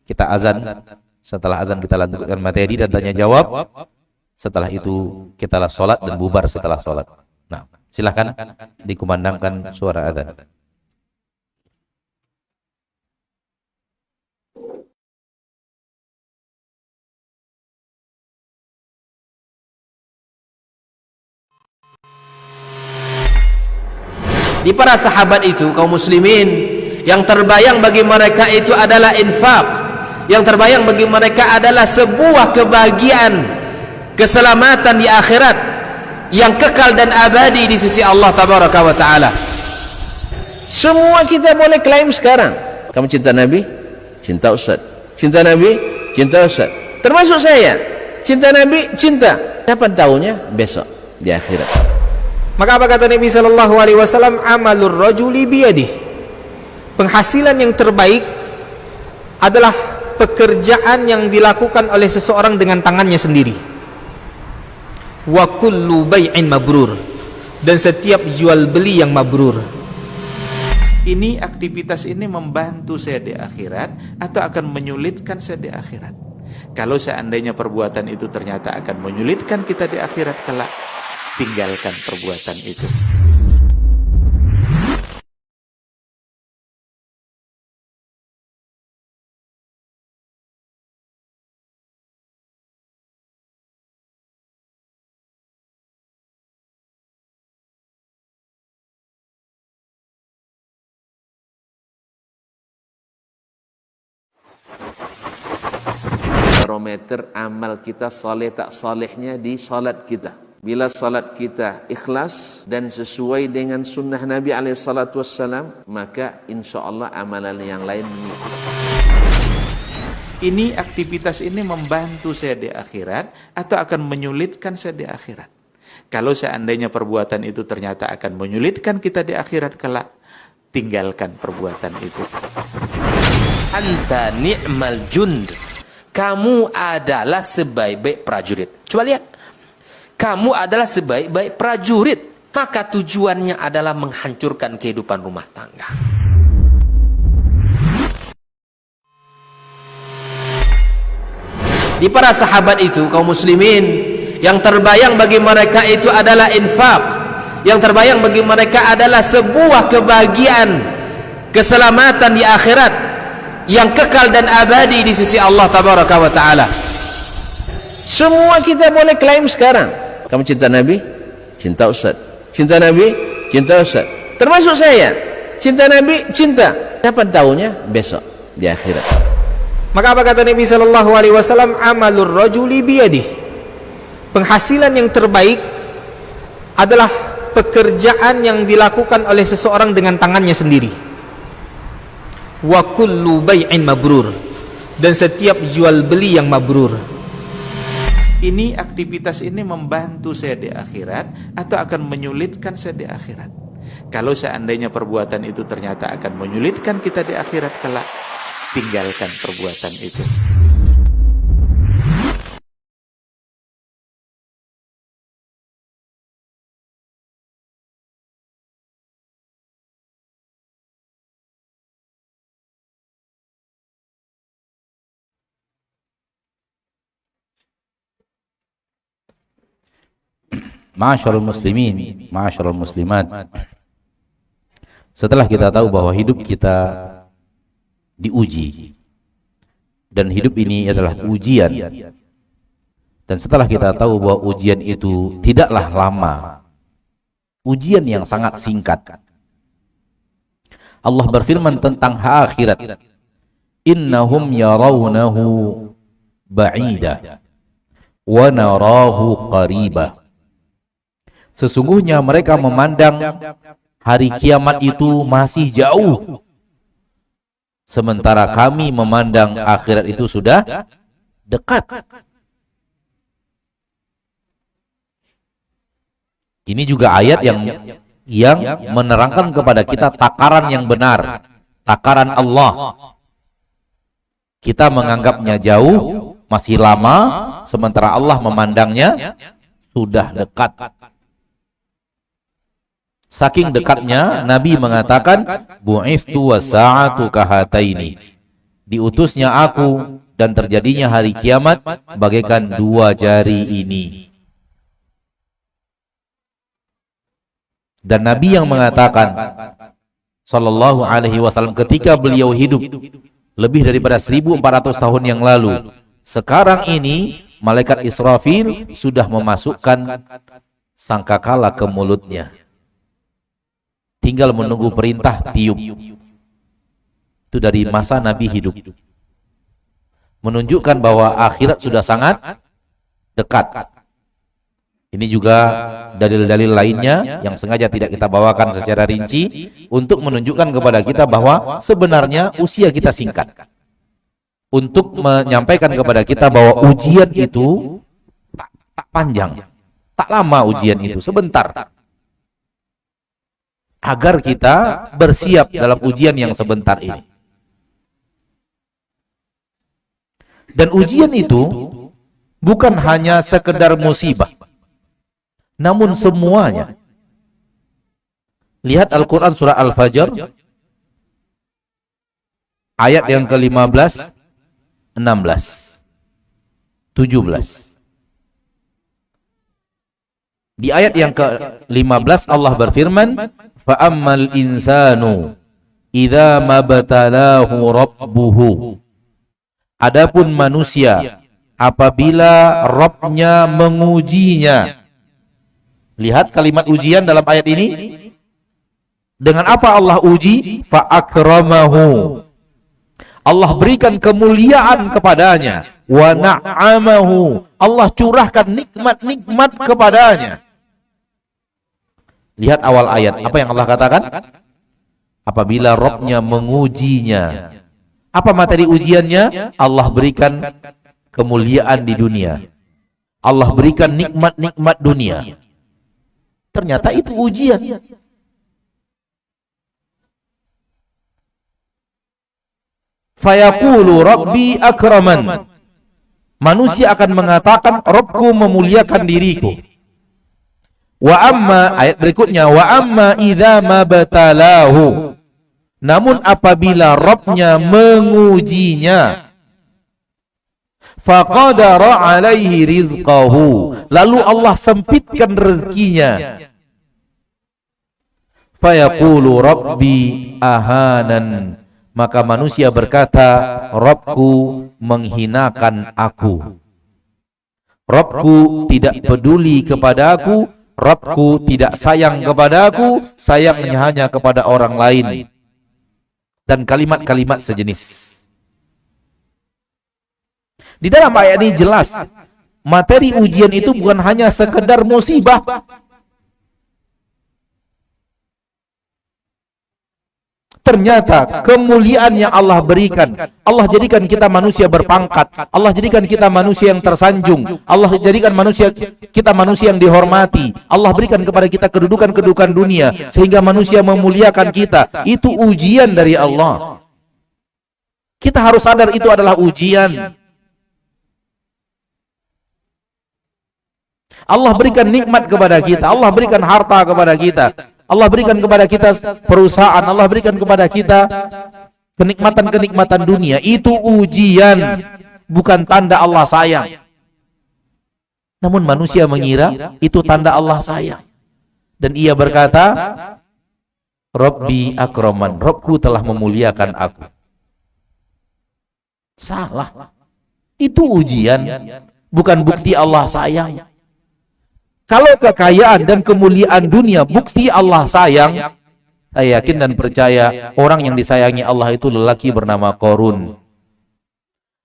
kita azan. Setelah azan kita lanjutkan materi dan tanya jawab. Setelah itu kita sholat dan bubar setelah sholat. Nah, silahkan dikumandangkan suara azan. Di para sahabat itu, kaum muslimin, yang terbayang bagi mereka itu adalah infak. Yang terbayang bagi mereka adalah sebuah kebahagiaan, keselamatan di akhirat yang kekal dan abadi di sisi Allah tabaraka wa taala. Semua kita boleh klaim sekarang. Kamu cinta Nabi? Cinta Ustaz. Cinta Nabi? Cinta Ustaz. Termasuk saya. Cinta Nabi? Cinta. Kapan tahunya? Besok di akhirat. Maka apa kata Nabi sallallahu alaihi wasallam? Amalur rajuli biyadih. Penghasilan yang terbaik adalah pekerjaan yang dilakukan oleh seseorang dengan tangannya sendiri. Wa kullu bai'in mabrur, dan setiap jual beli yang mabrur. Ini aktivitas ini membantu saya di akhirat atau akan menyulitkan saya di akhirat. Kalau seandainya perbuatan itu ternyata akan menyulitkan kita di akhirat kelak, tinggalkan perbuatan itu. Barometer amal kita saleh tak salehnya di salat kita. Bila salat kita ikhlas dan sesuai dengan sunnah Nabi SAW, maka insya Allah amalan yang lain. Ini aktivitas ini membantu saya di akhirat atau akan menyulitkan saya di akhirat. Kalau seandainya perbuatan itu ternyata akan menyulitkan kita di akhirat kelak, tinggalkan perbuatan itu. Anta ni'mal jund. Kamu adalah sebaik-baik prajurit. Coba lihat. Kamu adalah sebaik-baik prajurit. Maka tujuannya adalah menghancurkan kehidupan rumah tangga. Di para sahabat itu, kaum muslimin, yang terbayang bagi mereka itu adalah infak. Yang terbayang bagi mereka adalah sebuah kebahagiaan, keselamatan di akhirat yang kekal dan abadi di sisi Allah tabaraka wa taala. Semua kita boleh klaim sekarang. Kamu cinta Nabi? Cinta Ustaz. Cinta Nabi? Cinta Ustaz. Termasuk saya. Cinta Nabi? Cinta. Kapan tahunya? Besok di akhirat. Maka apa kata Nabi sallallahu alaihi wasallam? Amalur rajuli biyadih. Penghasilan yang terbaik adalah pekerjaan yang dilakukan oleh seseorang dengan tangannya sendiri. Wa kullu bai'in mabrur, dan setiap jual beli yang mabrur. Ini aktivitas ini membantu saya di akhirat atau akan menyulitkan saya di akhirat. Kalau seandainya perbuatan itu ternyata akan menyulitkan kita di akhirat kelak, tinggalkan perbuatan itu. Ma'asyiral muslimin, ma'asyiral muslimat. Setelah kita tahu bahwa hidup kita diuji dan hidup ini adalah ujian, dan setelah kita tahu bahwa ujian itu tidaklah lama, ujian yang sangat singkat, Allah berfirman tentang akhirat, innahum yarawnahu ba'ida wa narahu qariba. Sesungguhnya mereka memandang hari kiamat itu masih jauh, sementara kami memandang akhirat itu sudah dekat. Ini juga ayat yang menerangkan kepada kita takaran yang benar, takaran Allah. Kita menganggapnya jauh, masih lama, sementara Allah memandangnya sudah dekat. Saking dekatnya, Nabi mengatakan, bu'iftu wa sa'atu kahataini. Diutusnya aku dan terjadinya hari kiamat bagaikan dua jari ini. Dan Nabi yang mengatakan sallallahu alaihi wasallam ketika beliau hidup lebih daripada 1400 tahun yang lalu, sekarang ini malaikat Israfil sudah memasukkan sangkakala ke mulutnya, tinggal menunggu perintah tiup. Itu dari masa Nabi hidup, menunjukkan bahwa akhirat sudah sangat dekat. Ini juga dalil-dalil lainnya yang sengaja tidak kita bawakan secara rinci untuk menunjukkan kepada kita bahwa sebenarnya usia kita singkat. Untuk menyampaikan kepada kita bahwa ujian itu tak panjang, tak lama ujian itu, sebentar. Agar kita bersiap dalam ujian yang sebentar ini. Dan ujian itu bukan hanya sekedar musibah, namun semuanya. Lihat Al-Quran surah Al-Fajr ayat yang ke-15, 16, 17. Di ayat yang ke-15 Allah berfirman, fa'ammal insanu idza mabtalahu rabbuhu. Adapun manusia apabila Rabb-nya mengujinya. Lihat kalimat ujian dalam ayat ini. Dengan apa Allah uji? Fa'akramahu. Allah berikan kemuliaan kepadanya. Wa na'amahu. Allah curahkan nikmat-nikmat kepadanya. Lihat awal ayat. Apa yang Allah katakan? Apabila Rabb-nya mengujinya. Apa materi ujiannya? Allah berikan kemuliaan di dunia. Allah berikan nikmat-nikmat dunia. Ternyata itu ujian. Fayaqulu Rabbi akraman. Manusia akan mengatakan, Rabbku memuliakan diriku. Wa amma, ayat berikutnya, wa amma idza mabtalahu. Namun apabila Rabb-nya mengujinya, faqadara alaihi rizqahu, lalu Allah sempitkan rezekinya, fayaqulu rabbi ahanan, maka manusia berkata, Rabbku menghinakan aku, Rabbku tidak peduli kepada aku, Rabbku tidak sayang kepada aku, sayangnya hanya kepada orang lain, dan kalimat-kalimat sejenis. Di dalam ayat ini jelas, materi ujian itu bukan hanya sekedar musibah. Ternyata kemuliaan yang Allah berikan, Allah jadikan kita manusia berpangkat, Allah jadikan kita manusia yang tersanjung, Allah jadikan kita manusia yang dihormati, Allah berikan kepada kita kedudukan-kedudukan dunia, sehingga manusia memuliakan kita. Itu ujian dari Allah. Kita harus sadar itu adalah ujian. Allah berikan nikmat kepada kita, Allah berikan harta kepada kita, Allah berikan kepada kita perusahaan, Allah berikan kepada kita kenikmatan-kenikmatan dunia. Itu ujian, bukan tanda Allah sayang. Namun manusia mengira itu tanda Allah sayang. Dan ia berkata, Rabbi akraman, Rabbku telah memuliakan aku. Salah. Itu ujian, bukan bukti Allah sayang. Kalau kekayaan dan kemuliaan dunia bukti Allah sayang, saya yakin dan percaya orang yang disayangi Allah itu lelaki bernama Qarun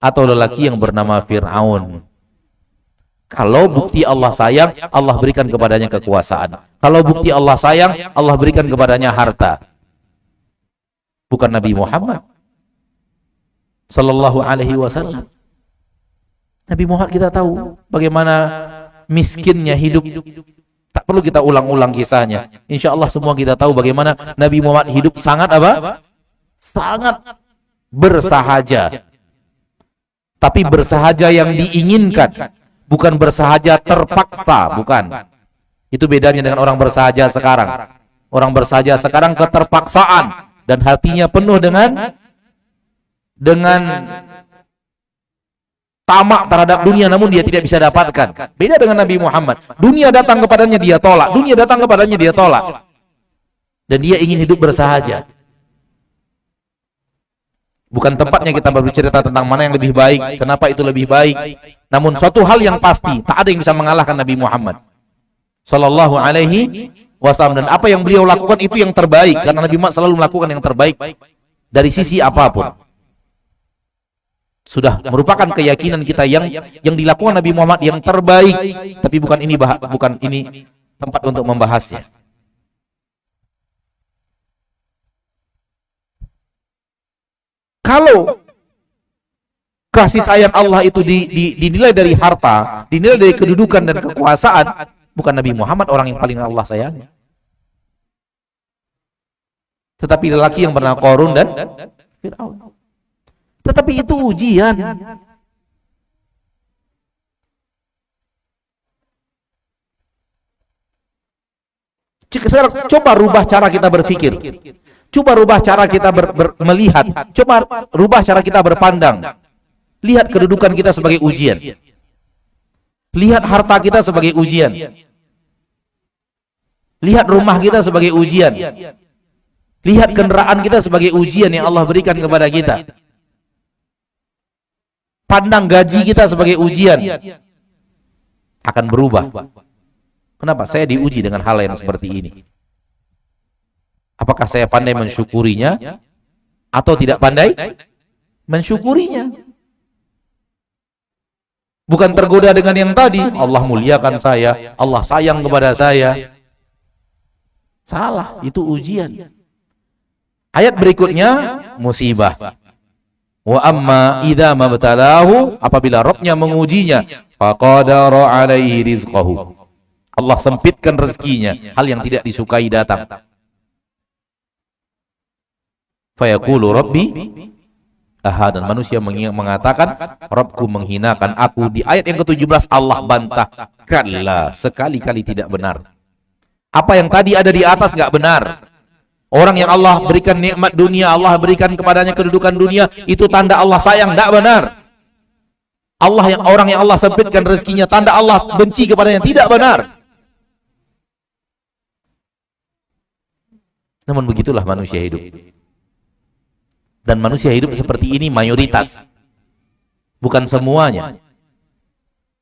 atau lelaki yang bernama Fir'aun. Kalau bukti Allah sayang, Allah berikan kepadanya kekuasaan. Kalau bukti Allah sayang, Allah berikan kepadanya harta. Bukan Nabi Muhammad sallallahu alaihi wasallam. Nabi Muhammad kita tahu bagaimana miskinnya hidup. Tak perlu kita ulang-ulang kisahnya. Insya Allah semua kita tahu bagaimana Nabi Muhammad hidup sangat apa? Sangat bersahaja. Tapi bersahaja yang diinginkan, bukan bersahaja terpaksa, bukan. Itu bedanya dengan orang bersahaja sekarang. Orang bersahaja sekarang keterpaksaan dan hatinya penuh dengan tamak terhadap dunia, namun dia tidak bisa dapatkan. Beda dengan Nabi Muhammad. Dunia datang kepadanya, dia tolak. Dunia datang kepadanya, dia tolak. Dan dia ingin hidup bersahaja. Bukan tempatnya kita berbicara tentang mana yang lebih baik, kenapa itu lebih baik. Namun suatu hal yang pasti, tak ada yang bisa mengalahkan Nabi Muhammad Sallallahu Alaihi Wasallam. Dan apa yang beliau lakukan itu yang terbaik, karena Nabi Muhammad selalu melakukan yang terbaik dari sisi apapun. Sudah merupakan keyakinan kita yang dilakukan Nabi Muhammad yang terbaik. Tapi bukan ini tempat untuk membahasnya. Kalau kasih sayang Allah itu dinilai dari harta, dinilai dari kedudukan dan kekuasaan, bukan Nabi Muhammad orang yang paling Allah sayangi. Tetapi lelaki yang bernama Qarun dan Fir'aun. Tetapi itu ujian. Sekarang coba rubah cara kita berpikir. Coba rubah cara kita melihat. Coba rubah cara kita berpandang. Lihat kedudukan kita sebagai ujian. Lihat harta kita sebagai ujian. Lihat rumah kita sebagai ujian. Lihat kendaraan kita sebagai ujian yang Allah berikan kepada kita. Pandang gaji kita sebagai ujian. Akan berubah. Kenapa? Saya diuji dengan hal yang seperti ini. Apakah saya pandai mensyukurinya atau tidak pandai mensyukurinya? Bukan tergoda dengan yang tadi, Allah muliakan saya, Allah sayang kepada saya. Salah, itu ujian. Ayat berikutnya musibah. Wa amma idza mabtalahu, apabila Rabbnya mengujinya, faqadara alaihi rizqahu, Allah sempitkan rezekinya, hal yang tidak disukai datang. Fayaqulu rabbi ahad, dan manusia mengatakan Rabbku menghinakan aku. Di ayat yang ke-17 Allah bantah, kalla, sekali-kali tidak benar. Apa yang tadi ada di atas nggak benar. Orang yang Allah berikan nikmat dunia, Allah berikan kepadanya kedudukan dunia, itu tanda Allah sayang, tidak benar. Orang yang Allah sempitkan rezekinya, tanda Allah benci kepadanya, tidak benar. Namun begitulah manusia hidup. Dan manusia hidup seperti ini mayoritas. Bukan semuanya.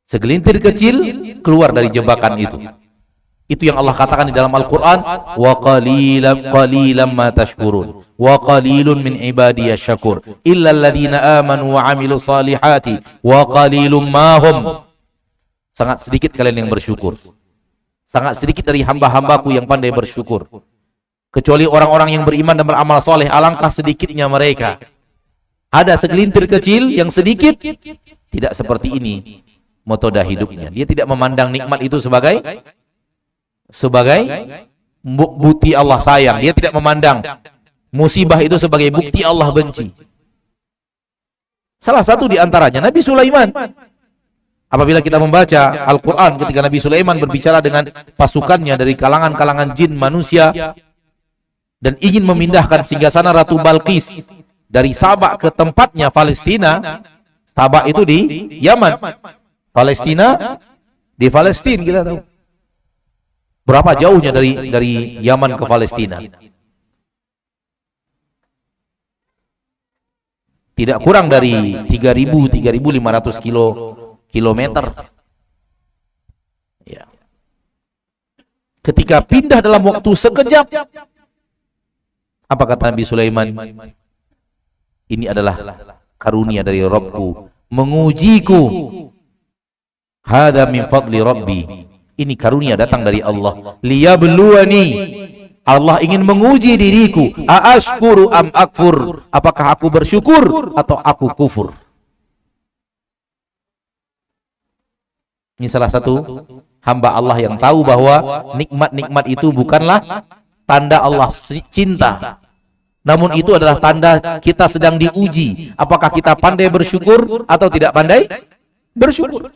Segelintir kecil keluar dari jebakan itu. Itu yang Allah katakan di dalam Al-Quran, wa qalilan ma tashkurun wa qalilun min ibadiyasy syakur illa alladziina aamanu wa 'amilus salihati wa qalilum ma hum. Sangat sedikit kalian yang bersyukur. Sangat sedikit dari hamba-hambaku yang pandai bersyukur. Kecuali orang-orang yang beriman dan beramal soleh, alangkah sedikitnya mereka. Ada segelintir kecil yang sedikit, tidak seperti ini metode hidupnya. Dia tidak memandang nikmat itu sebagai bukti Allah sayang. Dia tidak memandang musibah itu sebagai bukti Allah benci. Salah satu di antaranya Nabi Sulaiman. Apabila kita membaca Al-Quran, ketika Nabi Sulaiman berbicara dengan pasukannya dari kalangan-kalangan jin manusia dan ingin memindahkan singgasana Ratu Balqis dari Sabak ke tempatnya Palestina. Sabak itu di Yaman, Palestina di Palestina, kita tahu. Berapa jauhnya dari Yaman ke Palestina? Tidak kurang dari 3.500 kilometer. Ya. Ketika pindah dalam waktu sekejap, apa kata Nabi Sulaiman? Ini adalah karunia dari Rabbku, mengujiku. Hada min fadli Rabbi. Ini karunia datang dari Allah. Liyabluwani. Allah ingin menguji diriku. Aashkuru am akfur. Apakah aku bersyukur atau aku kufur? Ini salah satu hamba Allah yang tahu bahwa nikmat-nikmat itu bukanlah tanda Allah cinta, namun itu adalah tanda kita sedang diuji. Apakah kita pandai bersyukur atau tidak pandai bersyukur?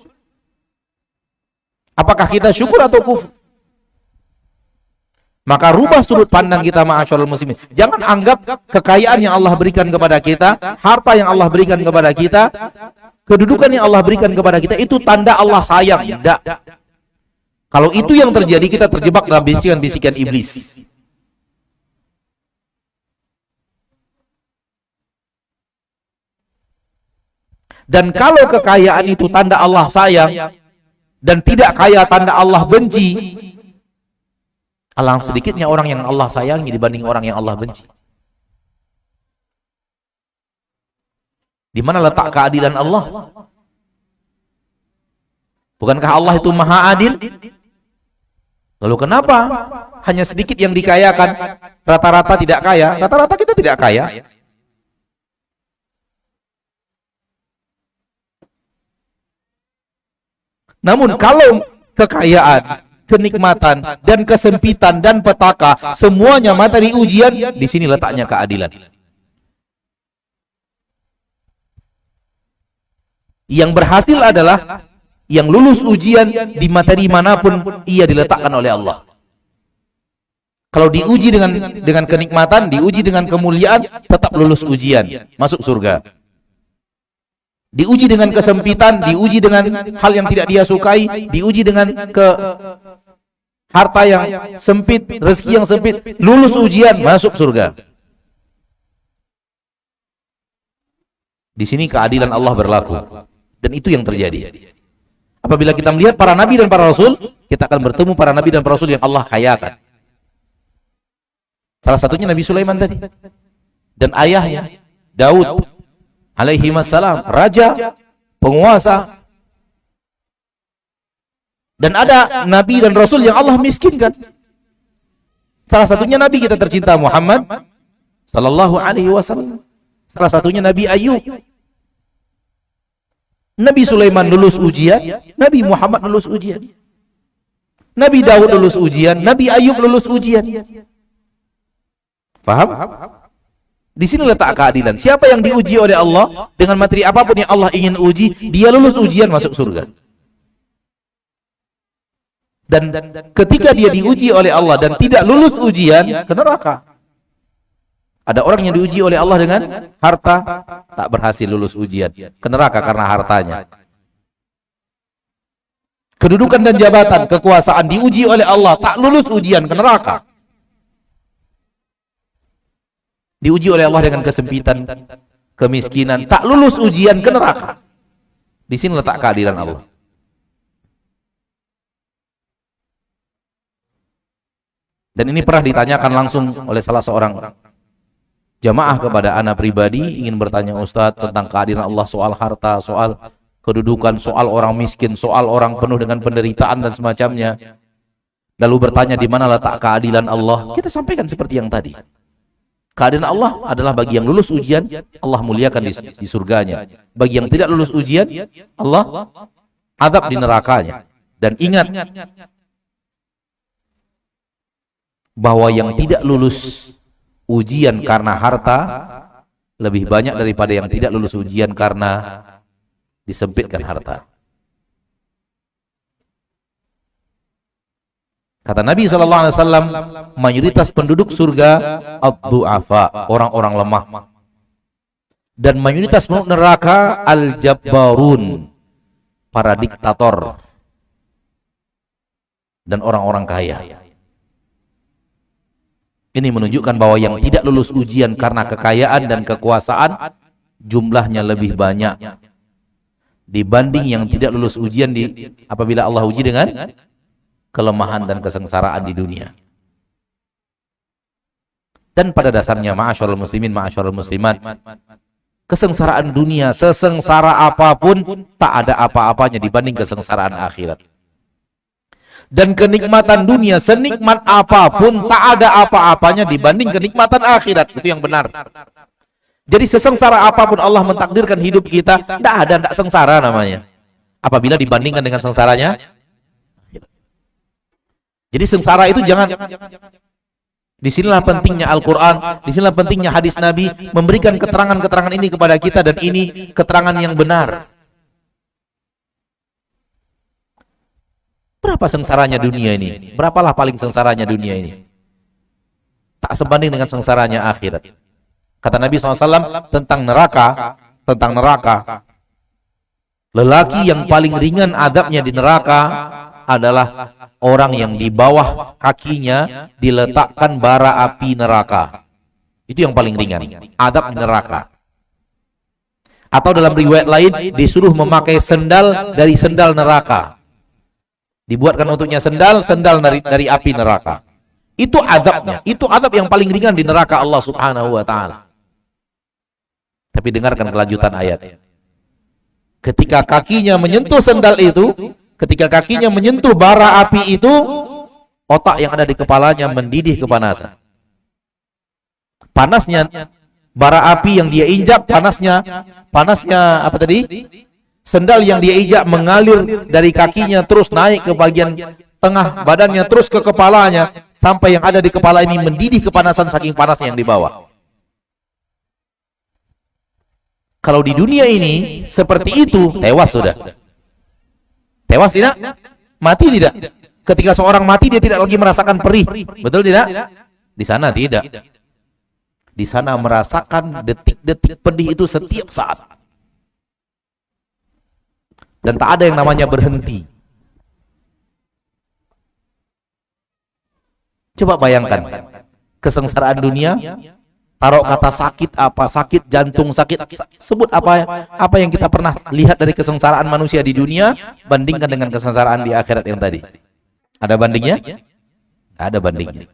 Apakah kita syukur atau kufur? Maka rubah sudut pandang kita, ma'asyiral muslimin. Jangan anggap kekayaan yang Allah berikan kepada kita, harta yang Allah berikan kepada kita, kedudukan yang Allah berikan kepada kita itu tanda Allah sayang. Tidak. Kalau itu yang terjadi, kita terjebak dalam bisikan-bisikan iblis. Dan kalau kekayaan itu tanda Allah sayang dan tidak kaya tanda Allah benci, alangkah sedikitnya orang yang Allah sayangi dibanding orang yang Allah benci. Di mana letak keadilan Allah? Bukankah Allah itu maha adil? Lalu kenapa hanya sedikit yang dikayakan, rata-rata tidak kaya? Rata-rata kita tidak kaya. Namun kalau kekayaan, kenikmatan, dan kesempitan, dan petaka, semuanya materi ujian, di sini letaknya keadilan. Yang berhasil adalah yang lulus ujian di materi manapun ia diletakkan oleh Allah. Kalau diuji dengan kenikmatan, diuji dengan kemuliaan, tetap lulus ujian, masuk surga. Diuji dengan kesempitan, diuji dengan hal yang tidak dia sukai, diuji dengan harta yang sempit, rezeki yang sempit, lulus ujian, masuk surga. Di sini keadilan Allah berlaku. Dan itu yang terjadi. Apabila kita melihat para nabi dan para rasul, kita akan bertemu para nabi dan para rasul yang Allah kayakan. Salah satunya Nabi Sulaiman tadi. Dan ayahnya, Daud alaihi wassalam, raja, penguasa. Dan ada nabi dan rasul yang Allah miskinkan. Salah satunya nabi kita tercinta Muhammad sallallahu alaihi wasallam. Salah satunya Nabi Ayub. Nabi Sulaiman lulus ujian, Nabi Muhammad lulus ujian. Nabi Daud lulus ujian, Nabi Ayub lulus ujian. Faham? Di sini letak keadilan. Siapa yang diuji oleh Allah dengan materi apapun yang Allah ingin uji, dia lulus ujian masuk surga. Dan ketika dia diuji oleh Allah dan tidak lulus ujian, ke neraka. Ada orang yang diuji oleh Allah dengan harta, tak berhasil lulus ujian, ke neraka karena hartanya. Kedudukan dan jabatan, kekuasaan diuji oleh Allah, tak lulus ujian, ke neraka. Diuji oleh Allah dengan kesempitan, kemiskinan, tak lulus ujian, ke neraka. Di sini letak keadilan Allah. Dan ini pernah ditanyakan langsung oleh salah seorang jamaah kepada ana pribadi, ingin bertanya, Ustadz, tentang keadilan Allah, soal harta, soal kedudukan, soal orang miskin, soal orang penuh dengan penderitaan dan semacamnya. Lalu bertanya di mana letak keadilan Allah? Kita sampaikan seperti yang tadi. Keadilan Allah adalah bagi yang lulus ujian, Allah muliakan di surganya. Bagi yang tidak lulus ujian, Allah azab di nerakanya. Dan ingat bahwa yang tidak lulus ujian karena harta lebih banyak daripada yang tidak lulus ujian karena disempitkan harta. Kata Nabi SAW, mayoritas penduduk surga ad-du'afa, orang-orang lemah. Dan mayoritas penduduk neraka al-jabbarun, para diktator dan orang-orang kaya. Ini menunjukkan bahwa yang tidak lulus ujian karena kekayaan dan kekuasaan jumlahnya lebih banyak dibanding yang tidak lulus ujian apabila Allah uji dengan kelemahan dan kesengsaraan di dunia. Dan pada dasarnya, ma'asyarul muslimin, ma'asyarul muslimat, kesengsaraan dunia, sesengsara apapun, tak ada apa-apanya dibanding kesengsaraan akhirat. Dan kenikmatan dunia, senikmat apapun, tak ada apa-apanya dibanding kenikmatan akhirat. Itu yang benar. Jadi sesengsara apapun Allah mentakdirkan hidup kita, tidak ada, tidak sengsara namanya. apabila dibandingkan dengan sengsaranya. Jadi sengsara itu jangan. Disinilah pentingnya Al-Quran, disinilah pentingnya hadis Nabi memberikan keterangan-keterangan ini kepada kita, dan ini keterangan yang benar. Berapa sengsaranya dunia ini? Berapalah paling sengsaranya dunia ini? Tak sebanding dengan sengsaranya akhirat. Kata Nabi SAW tentang neraka, lelaki yang paling ringan adabnya di neraka adalah orang yang di bawah kakinya diletakkan bara api neraka. Itu yang paling ringan, adab di neraka. Atau dalam riwayat lain disuruh memakai sendal dari sendal neraka. Dibuatkan untuknya sendal dari api neraka. Itu adabnya, itu adab yang paling ringan di neraka Allah Subhanahu wa taala. Tapi dengarkan kelanjutan ayat. Ketika kakinya menyentuh sendal itu, ketika kakinya menyentuh bara api itu, otak yang ada di kepalanya mendidih kepanasan. Panasnya bara api yang dia injak, panasnya apa tadi? Sendal yang dia injak mengalir dari kakinya terus naik ke bagian tengah badannya, terus ke kepalanya, sampai yang ada di kepala ini mendidih kepanasan saking panasnya yang di bawah. Kalau di dunia ini seperti itu, tewas sudah. Tewas tidak? Mati tidak? Ketika seorang mati dia tidak lagi merasakan perih. Betul tidak? Di sana tidak. Di sana merasakan detik-detik pedih itu setiap saat. Dan tak ada yang namanya berhenti. Coba bayangkan kesengsaraan dunia. Taruh kata sakit apa, sakit jantung, sakit, sebut apa yang kita pernah lihat dari kesengsaraan manusia di dunia, bandingkan dengan kesengsaraan di akhirat yang tadi. Ada bandingnya? Tidak ada bandingnya.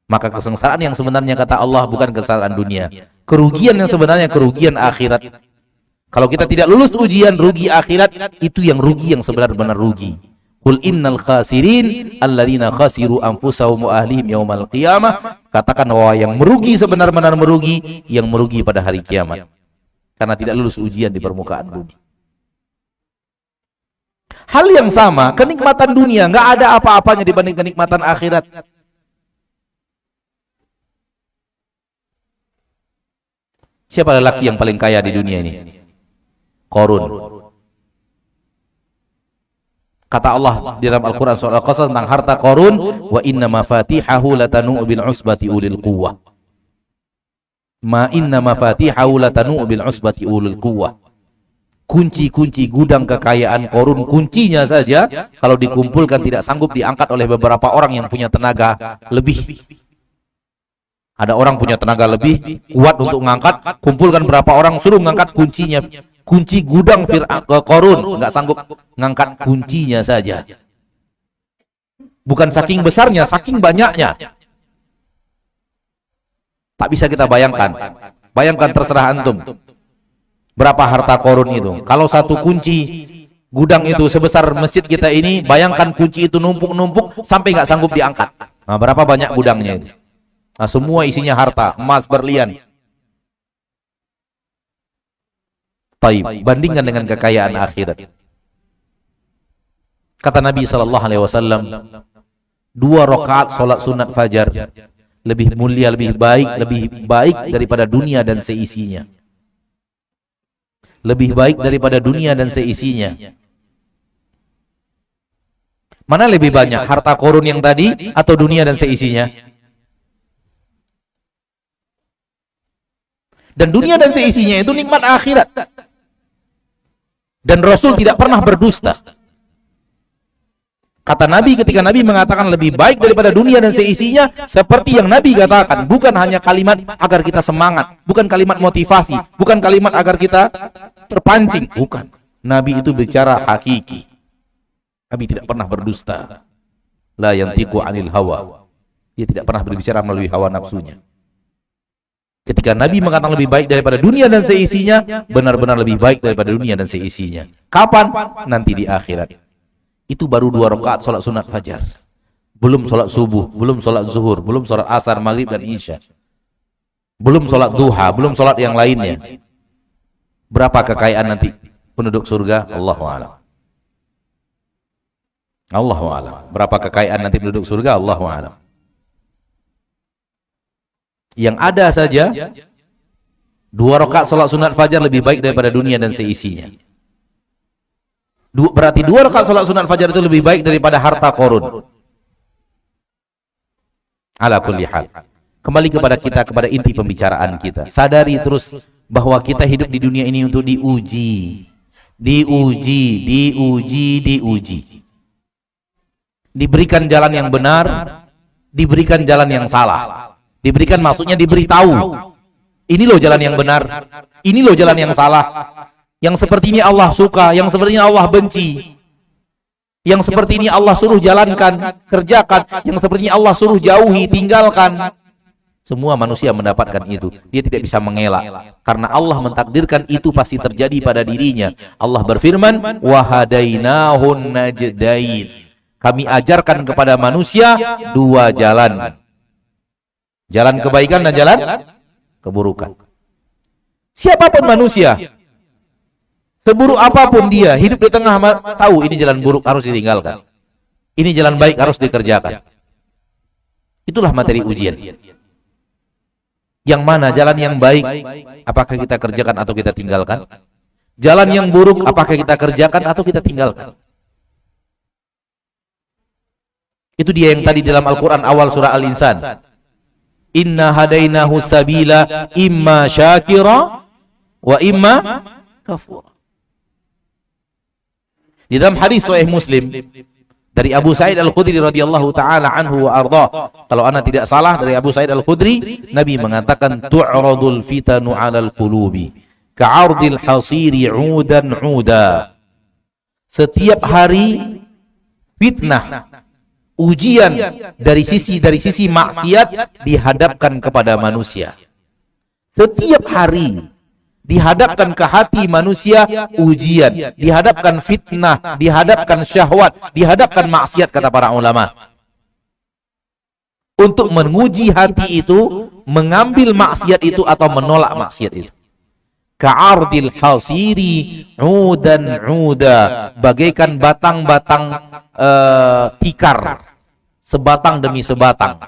Maka kesengsaraan yang sebenarnya kata Allah bukan kesengsaraan dunia. Kerugian yang sebenarnya kerugian akhirat. Kalau kita tidak lulus ujian rugi akhirat, itu yang rugi yang sebenar-benar rugi. Qul innal khasirin alladzina khasiru anfusahum wa ahlihim yaumal qiyamah. Katakan bahwa yang merugi sebenar-benar merugi, yang merugi pada hari kiamat. Karena tidak lulus ujian di permukaan bumi. Hal yang sama, kenikmatan dunia nggak ada apa-apanya dibanding kenikmatan akhirat. Siapa lelaki yang paling kaya di dunia ini? Qarun. Kata Allah di dalam Al-Quran surah Al-Qasas tentang harta Qarun, wa inna mafatihahu latanu bil usbati ulil quwwah. Ma inna mafatihahu latanu bil usbati ulil quwwah. Kunci-kunci gudang kekayaan Qarun, kuncinya saja kalau dikumpulkan tidak sanggup diangkat oleh beberapa orang yang punya tenaga lebih. Ada orang punya tenaga lebih kuat untuk mengangkat, kumpulkan berapa orang suruh mengangkat kuncinya. Kunci gudang Qarun nggak sanggup ngangkat kuncinya saja. Bukan saking besarnya, saking banyaknya. Tak bisa kita bayangkan. Bayangkan terserah antum. Berapa harta Qarun itu? Kalau satu kunci gudang itu sebesar masjid kita ini, bayangkan kunci itu numpuk-numpuk sampai nggak sanggup diangkat. Nah, berapa banyak gudangnya itu? Nah, semua isinya harta, emas, berlian. Taib, bandingkan dengan kekayaan akhirat. Kata Nabi SAW, 2 rakaat solat sunat fajar lebih mulia, lebih baik daripada dunia dan seisinya. Lebih baik daripada dunia dan seisinya. Mana lebih banyak, harta Qarun yang tadi atau dunia dan seisinya? Dan dunia dan seisinya itu nikmat akhirat. Dan Rasul tidak pernah berdusta. Kata Nabi ketika Nabi mengatakan lebih baik daripada dunia dan seisinya, seperti yang Nabi katakan, bukan hanya kalimat agar kita semangat, bukan kalimat motivasi, bukan kalimat agar kita terpancing, bukan. Nabi itu bicara hakiki. Nabi tidak pernah berdusta. La yantiqu anil hawa. Dia tidak pernah berbicara melalui hawa nafsunya. Ketika Nabi mengatakan lebih baik daripada dunia dan seisinya, benar-benar lebih baik daripada dunia dan seisinya. Kapan? Nanti di akhirat. Itu baru 2 rakaat sholat sunat fajar. Belum sholat subuh, belum sholat zuhur, belum sholat asar, maghrib dan isya. Belum sholat duha, belum sholat yang lainnya. Berapa kekayaan nanti penduduk surga? Allahu a'lam. Allahu a'lam. Berapa kekayaan nanti penduduk surga, Allahu a'lam. Yang ada saja 2 rakaat salat sunat fajar lebih baik daripada dunia dan seisinya. Berarti 2 rakaat salat sunat fajar itu lebih baik daripada harta korun. Ala kulli hal. Kembali kepada kita, kepada inti pembicaraan kita. Sadari terus bahwa kita hidup di dunia ini untuk diuji. Diberikan jalan yang benar, diberikan jalan yang salah. Diberikan maksudnya diberitahu. Ini loh jalan yang benar, ini loh jalan yang salah. Yang seperti ini Allah suka, yang seperti ini Allah benci. Yang seperti ini Allah suruh jalankan, kerjakan. Yang seperti ini Allah suruh jauhi, tinggalkan. Semua manusia mendapatkan itu. Dia tidak bisa mengelak. Karena Allah mentakdirkan itu pasti terjadi pada dirinya. Allah berfirman, وَهَدَيْنَاهُ النَّجْدَيْنِ. Kami ajarkan kepada manusia 2 jalan. Jalan kebaikan dan jalan keburukan. Siapapun manusia, seburuk apapun dia, hidup di tengah tahu ini jalan buruk harus ditinggalkan. Ini jalan baik harus dikerjakan. Itulah materi ujian. Yang mana jalan yang baik, apakah kita kerjakan atau kita tinggalkan? Jalan yang buruk, apakah kita kerjakan atau kita tinggalkan? Itu dia yang tadi dalam Al-Quran awal surah Al-Insan. Inna hadainahu sabila imma syakira wa imma kafura. Di dalam hadis sahih Muslim dari Abu Sa'id Al-Khudri radhiyallahu taala anhu wa ardhah, kalau ana tidak salah dari Abu Sa'id Al-Khudri, Nabi mengatakan tu'radul fitanu 'alal qulubi ka'ardil hasiri 'udan 'uda. Setiap hari fitnah, ujian dari sisi maksiat dihadapkan kepada manusia. Setiap hari dihadapkan ke hati manusia ujian, dihadapkan fitnah, dihadapkan syahwat, dihadapkan maksiat, kata para ulama. Untuk menguji hati itu, mengambil maksiat itu atau menolak maksiat itu. Ka'ardil hasiri 'udan 'uda, bagaikan batang-batang tikar, sebatang demi sebatang.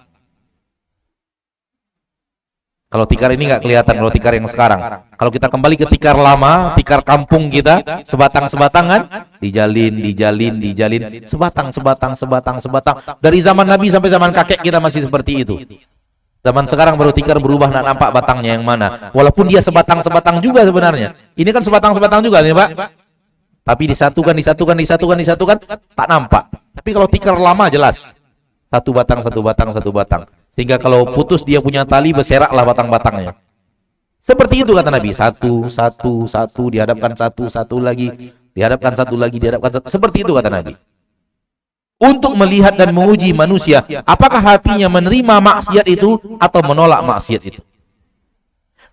Kalau tikar ini nggak kelihatan, kalau tikar yang sekarang. Kalau kita kembali ke tikar lama, tikar kampung kita, sebatang-sebatangan, dijalin, sebatang. Dari zaman Nabi sampai zaman kakek kita masih seperti itu. Zaman sekarang baru tikar berubah, nak nampak batangnya yang mana. Walaupun dia sebatang-sebatang juga sebenarnya. Ini kan sebatang-sebatang juga nih Pak. Tapi disatukan, tak nampak. Tapi kalau tikar lama jelas. Satu batang. Sehingga kalau putus dia punya tali, berseraklah batang-batangnya. Seperti itu kata Nabi. Satu, dihadapkan satu lagi, dihadapkan satu lagi, dihadapkan satu. Seperti itu kata Nabi. Untuk melihat dan menguji manusia, apakah hatinya menerima maksiat itu atau menolak maksiat itu.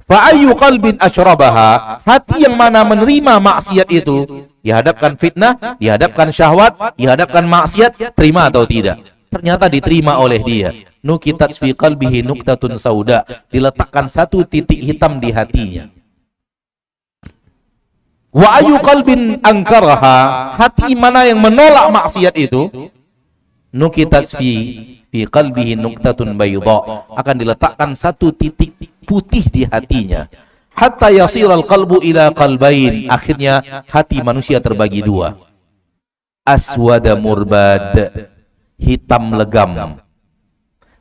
Fa'ayyu qalbin asyrabaha, hati yang mana menerima maksiat itu, dihadapkan fitnah, dihadapkan syahwat, dihadapkan maksiat, terima atau tidak? Ternyata diterima oleh dia. Nukitat fi qalbihi nuktatun sauda, diletakkan satu titik hitam di hatinya. Wa ayu qalbin ankaraha, hati mana yang menolak maksiat itu, nukitat fi qalbihi nuktatun bayda, akan diletakkan satu titik putih di hatinya. Hatta yasiral qalbu ila qalbain, akhirnya hati manusia terbagi 2. Aswada murbad, hitam legam.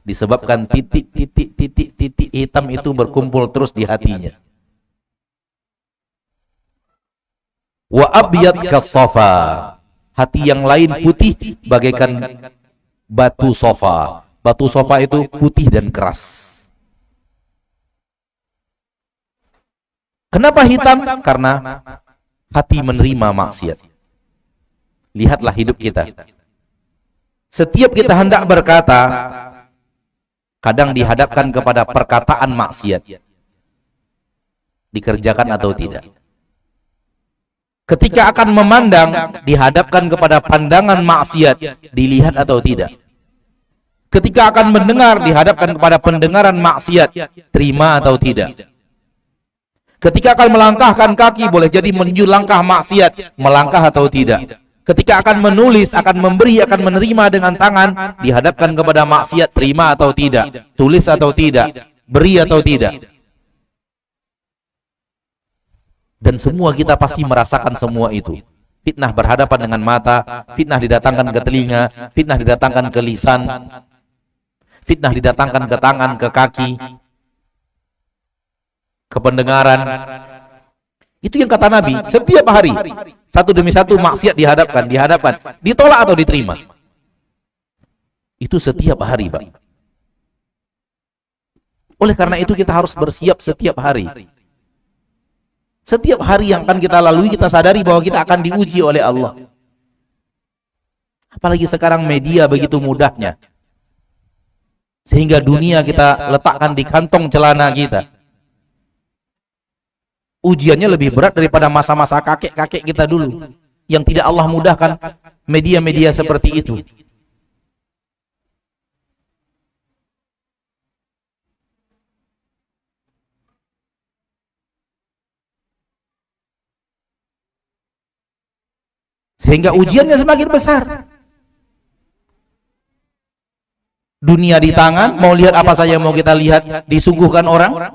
Disebabkan titik hitam itu berkumpul terus di hatinya. Wa abyad kas-safa, hati yang lain putih bagaikan batu sofa. Batu sofa itu putih dan keras. Kenapa hitam? Karena hati menerima maksiat. Lihatlah hidup kita. Setiap kita hendak berkata, kadang dihadapkan kepada perkataan maksiat. Dikerjakan atau tidak. Ketika akan memandang, dihadapkan kepada pandangan maksiat. Dilihat atau tidak. Ketika akan mendengar, dihadapkan kepada pendengaran maksiat. Terima atau tidak. Ketika akan melangkahkan kaki, boleh jadi menuju langkah maksiat. Melangkah atau tidak. ketika akan menulis, akan memberi, akan menerima dengan tangan, dihadapkan kepada maksiat, terima atau tidak, tulis atau tidak, beri atau tidak. Dan semua kita pasti merasakan semua itu. Fitnah berhadapan dengan mata, fitnah didatangkan ke telinga, fitnah didatangkan ke lisan, fitnah didatangkan ke tangan, ke kaki, ke pendengaran. Itu yang kata Nabi, setiap hari satu demi satu maksiat dihadapkan, ditolak atau diterima. Itu setiap hari, Pak. Oleh karena itu kita harus bersiap setiap hari. Setiap hari yang akan kita lalui, kita sadari bahwa kita akan diuji oleh Allah. Apalagi sekarang media begitu mudahnya, sehingga dunia kita letakkan di kantong celana kita. Ujiannya lebih berat daripada masa-masa kakek-kakek kita dulu, yang tidak Allah mudahkan media-media seperti itu. Sehingga ujiannya semakin besar. Dunia di tangan, mau lihat apa saja mau kita lihat, disuguhkan orang.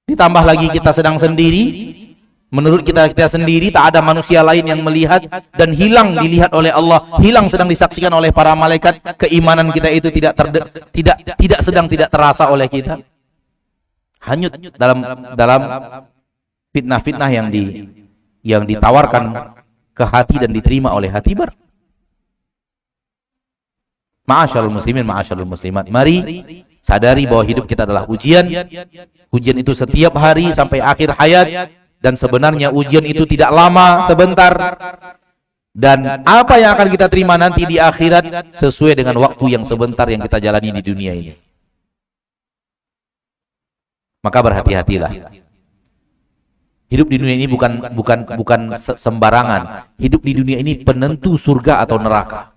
Ditambah lagi kita sedang sendiri, menurut kita sendiri, tak ada manusia lain yang melihat, dan hilang dilihat oleh Allah, hilang sedang disaksikan oleh para malaikat. Keimanan kita itu tidak sedang tidak terasa oleh kita. Hanyut dalam fitnah-fitnah yang ditawarkan ke hati dan diterima oleh hati Ma'asyarul muslimin, ma'asyarul muslimat, mari sadari bahwa hidup kita adalah ujian. Ujian itu setiap hari sampai akhir hayat, dan sebenarnya ujian itu tidak lama, sebentar. Dan apa yang akan kita terima nanti di akhirat sesuai dengan waktu yang sebentar yang kita jalani di dunia ini. Maka berhati-hatilah. Hidup di dunia ini bukan sembarangan. Hidup di dunia ini penentu surga atau neraka.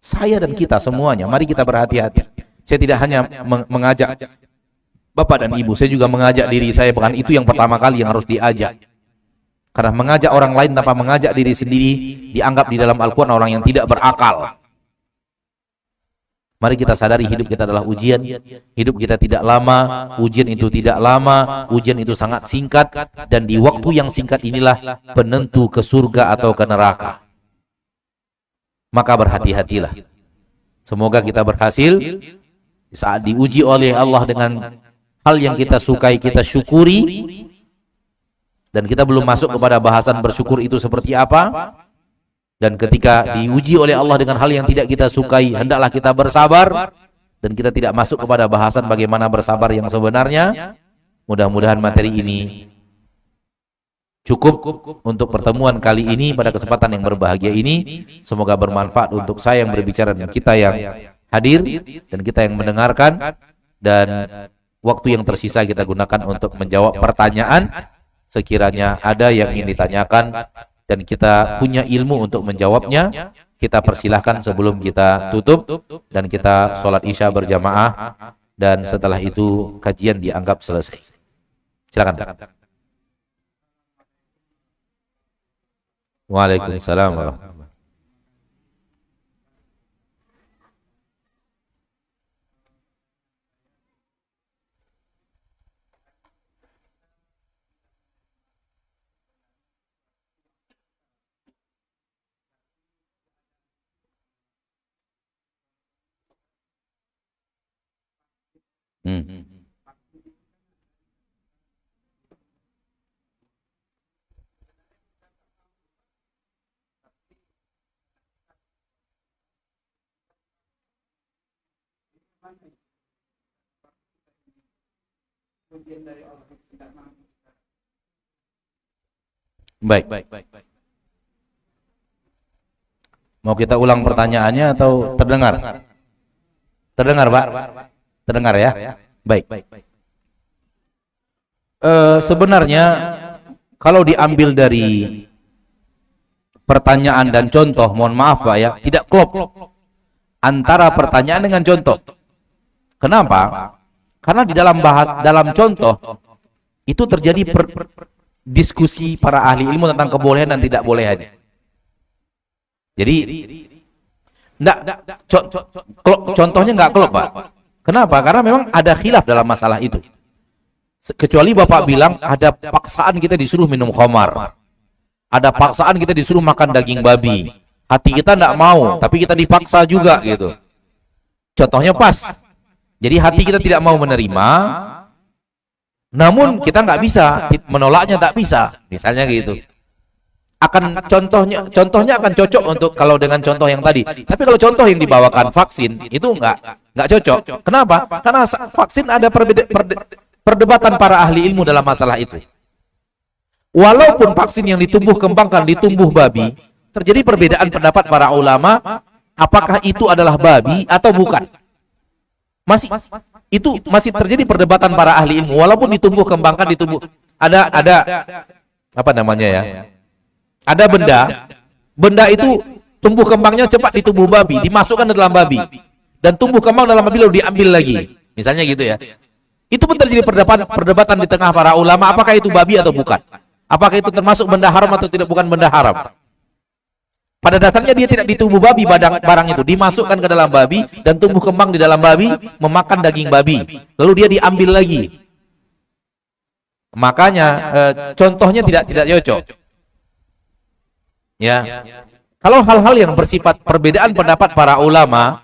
Saya dan kita semuanya, mari kita berhati-hati. Saya tidak hanya mengajak Bapak dan Ibu, saya juga mengajak diri saya. Bukan itu yang pertama kali yang harus diajak. Karena mengajak orang lain tanpa mengajak diri sendiri dianggap di dalam Al-Quran orang yang tidak berakal. Mari kita sadari hidup kita adalah ujian. Hidup kita tidak lama, ujian itu tidak lama, ujian itu sangat singkat, dan di waktu yang singkat inilah penentu ke surga atau ke neraka. Maka berhati-hatilah. Semoga kita berhasil saat diuji oleh Allah dengan hal yang kita sukai, kita syukuri. Dan kita belum masuk kepada bahasan bersyukur itu seperti apa. Dan ketika diuji oleh Allah dengan hal yang tidak kita sukai, hendaklah kita bersabar. Dan kita tidak masuk kepada bahasan bagaimana bersabar yang sebenarnya. Mudah-mudahan materi ini cukup untuk pertemuan kali ini pada kesempatan yang berbahagia ini. Semoga bermanfaat untuk saya yang berbicara dan kita yang hadir dan kita yang mendengarkan. Dan waktu yang tersisa kita gunakan untuk menjawab pertanyaan sekiranya ada yang ingin ditanyakan dan kita punya ilmu untuk menjawabnya. Kita persilahkan sebelum kita tutup dan kita sholat isya berjamaah, dan setelah itu kajian dianggap selesai. Silakan. Waalaikumsalam warahmatullahi Baik. Mau kita ulang pertanyaannya atau terdengar? Terdengar, Pak? Terdengar ya? Baik. Sebenarnya kalau diambil dari pertanyaan dan contoh, mohon maaf Pak ya, tidak klop antara pertanyaan dengan contoh. Kenapa? Karena di dalam contoh itu terjadi diskusi para ahli ilmu tentang kebolehan dan tidak bolehannya. Jadi contohnya nggak klop, Pak. Kenapa? Karena memang ada khilaf dalam masalah itu. Kecuali Bapak bilang ada paksaan kita disuruh minum khamar, ada paksaan kita disuruh makan daging babi, hati kita nggak mau tapi kita dipaksa juga gitu, contohnya pas. Jadi hati kita tidak mau menerima, namun kita nggak bisa menolaknya, tak bisa, misalnya gitu. Akan contohnya akan cocok untuk kalau dengan contoh yang tadi. Tapi kalau contoh yang dibawakan vaksin itu nggak cocok. Kenapa? Karena vaksin ada perdebatan para ahli ilmu dalam masalah itu. Walaupun vaksin yang ditumbuh kembangkan di tumbuh babi, terjadi perbedaan pendapat para ulama apakah itu adalah babi atau bukan. Masih terjadi perdebatan para ahli ilmu walaupun ditumbuh kembangkan di tubuh ada apa namanya ya? Ada benda itu tumbuh kembangnya cepat di tubuh babi, dimasukkan ke dalam babi dan tumbuh kembang dalam babi lalu diambil lagi. Misalnya gitu ya. Itu pun terjadi perdebatan di tengah para ulama apakah itu babi atau bukan. Apakah itu termasuk benda haram atau tidak, bukan benda haram. Pada dasarnya dia tidak di tubuh babi, barang itu dimasukkan ke dalam babi dan tumbuh kembang di dalam babi, memakan daging babi. Lalu dia diambil lagi. Makanya contohnya tidak cocok. Ya. Kalau hal-hal yang bersifat perbedaan pendapat para ulama,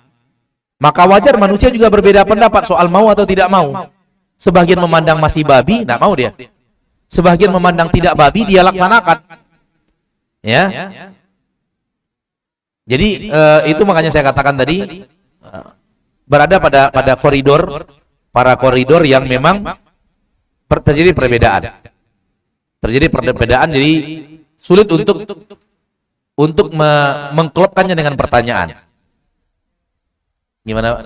maka wajar manusia juga berbeda pendapat soal mau atau tidak mau. Sebagian memandang masih babi, tidak mau dia. Sebagian memandang tidak babi, dia laksanakan. Ya. Jadi itu makanya saya katakan tadi berada pada koridor, para koridor yang memang terjadi perbedaan. Terjadi perbedaan, jadi sulit untuk mengklopkannya dengan pertanyaan. Gimana?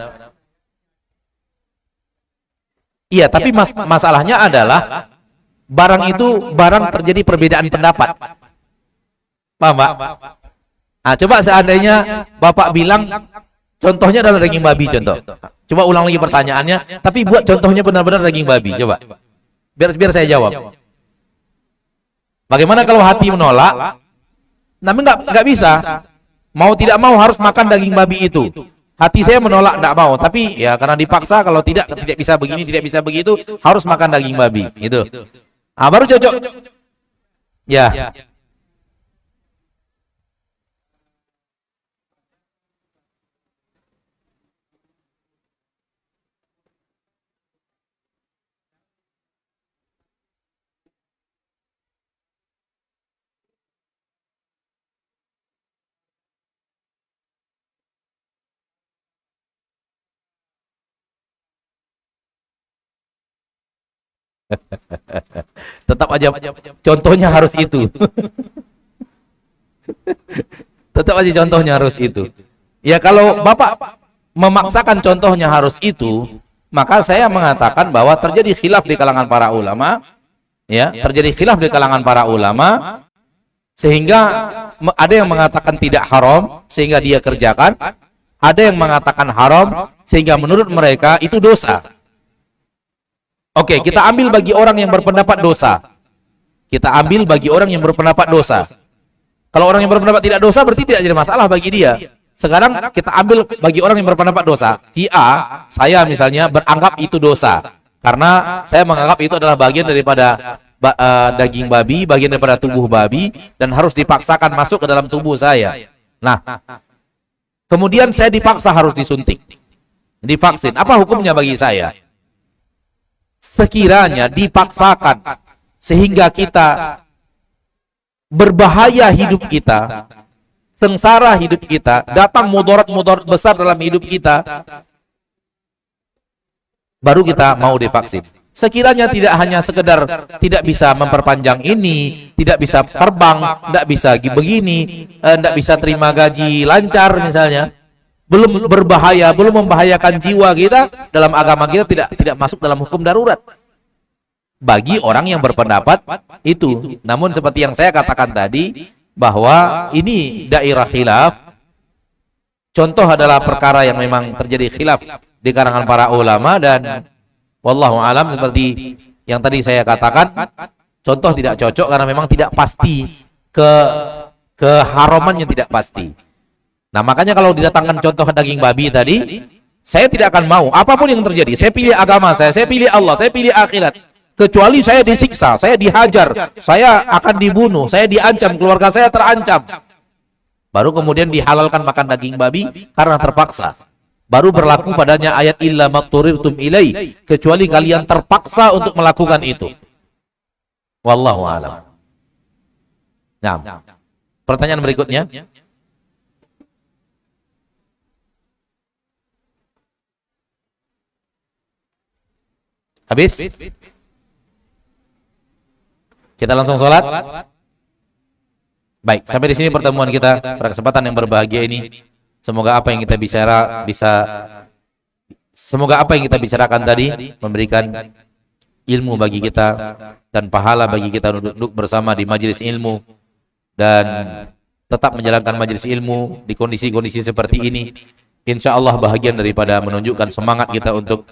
Iya, tapi masalahnya adalah barang itu terjadi perbedaan pendapat. Paham, Pak? Nah, coba seandainya Bapak bilang contohnya adalah daging babi, contoh. Coba ulang lagi pertanyaannya, tapi buat contohnya benar-benar daging babi, coba. Biar saya jawab. Bagaimana kalau hati menolak? Namun nggak bisa. Mau tidak mau harus makan daging babi itu. Hati saya menolak, nggak mau. Tapi ya karena dipaksa, kalau tidak bisa begini, tidak bisa begitu, harus makan daging babi. Itu. Ah, baru cocok. Ya. Tetap aja contohnya harus itu. Tetap aja contohnya harus itu. Ya kalau Bapak memaksakan contohnya harus itu, maka saya mengatakan bahwa terjadi khilaf di kalangan para ulama, ya, terjadi khilaf di kalangan para ulama sehingga ada yang mengatakan tidak haram sehingga dia kerjakan, ada yang mengatakan haram sehingga menurut mereka itu dosa. Oke, kita ambil bagi orang yang berpendapat dosa. Kita ambil bagi orang yang berpendapat dosa. Kalau orang yang berpendapat tidak dosa berarti tidak jadi masalah bagi dia. Sekarang kita ambil bagi orang yang berpendapat dosa. Si A, saya misalnya beranggap itu dosa. Karena saya menganggap itu adalah bagian daripada daging babi, bagian daripada tubuh babi, dan harus dipaksakan masuk ke dalam tubuh saya. Nah, kemudian saya dipaksa harus disuntik, divaksin. Apa hukumnya bagi saya? Sekiranya dipaksakan sehingga kita berbahaya hidup kita, sengsara hidup kita, datang mudarat-mudarat besar dalam hidup kita, baru kita mau divaksin. Sekiranya tidak hanya sekedar tidak bisa memperpanjang ini, tidak bisa terbang, tidak bisa begini, tidak bisa terima gaji lancar misalnya, belum berbahaya, belum membahayakan jiwa kita, dalam agama kita tidak masuk dalam hukum darurat bagi orang yang berpendapat itu. Namun seperti yang saya katakan tadi, bahwa ini daerah khilaf, contoh adalah perkara yang memang terjadi khilaf di kalangan para ulama, dan wallahu alam seperti yang tadi saya katakan, Contoh tidak cocok karena memang tidak pasti, keharamannya tidak pasti. Nah makanya kalau didatangkan contoh daging babi tadi, saya tidak akan mau apapun yang terjadi. Saya pilih agama saya pilih Allah, saya pilih akhirat. Kecuali saya disiksa, saya dihajar, saya akan dibunuh, saya diancam, keluarga saya terancam. Baru kemudian dihalalkan makan daging babi karena terpaksa. Baru berlaku padanya ayat illa maqturirtum ilai, kecuali kalian terpaksa untuk melakukan itu. Wallahu a'lam. Nah, pertanyaan berikutnya. Habis? Kita langsung sholat? Baik, sampai di sini pertemuan kita pada kesempatan yang berbahagia ini. Semoga apa yang kita bicarakan tadi memberikan ilmu bagi kita dan pahala bagi kita duduk bersama di majelis ilmu dan tetap menjalankan majelis ilmu di kondisi-kondisi seperti ini. Insya Allah bahagian daripada menunjukkan semangat kita untuk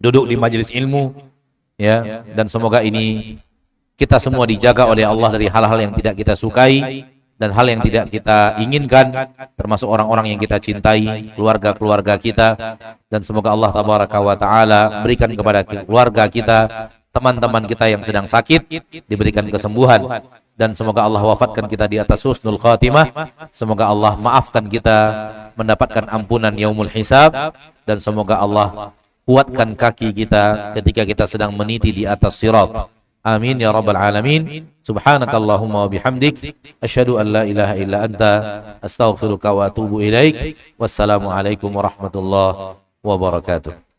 duduk di majelis ilmu, ya, dan semoga ini kita semua dijaga oleh Allah dari hal-hal yang tidak kita sukai dan hal yang tidak kita inginkan, termasuk orang-orang yang kita cintai, keluarga-keluarga kita, dan semoga Allah tabaraka wa taala berikan kepada keluarga kita, teman-teman kita yang sedang sakit diberikan kesembuhan, dan semoga Allah wafatkan kita di atas husnul khatimah. Semoga Allah maafkan kita, mendapatkan ampunan yaumul hisab, dan semoga Allah kuatkan kaki kita ketika kita sedang meniti di atas sirat. Amin ya rabbal alamin. Subhanakallahumma wa bihamdik, asyhadu an la ilaha illa anta, astaghfiruka wa atubu ilaik. Wassalamu alaikum warahmatullahi wabarakatuh.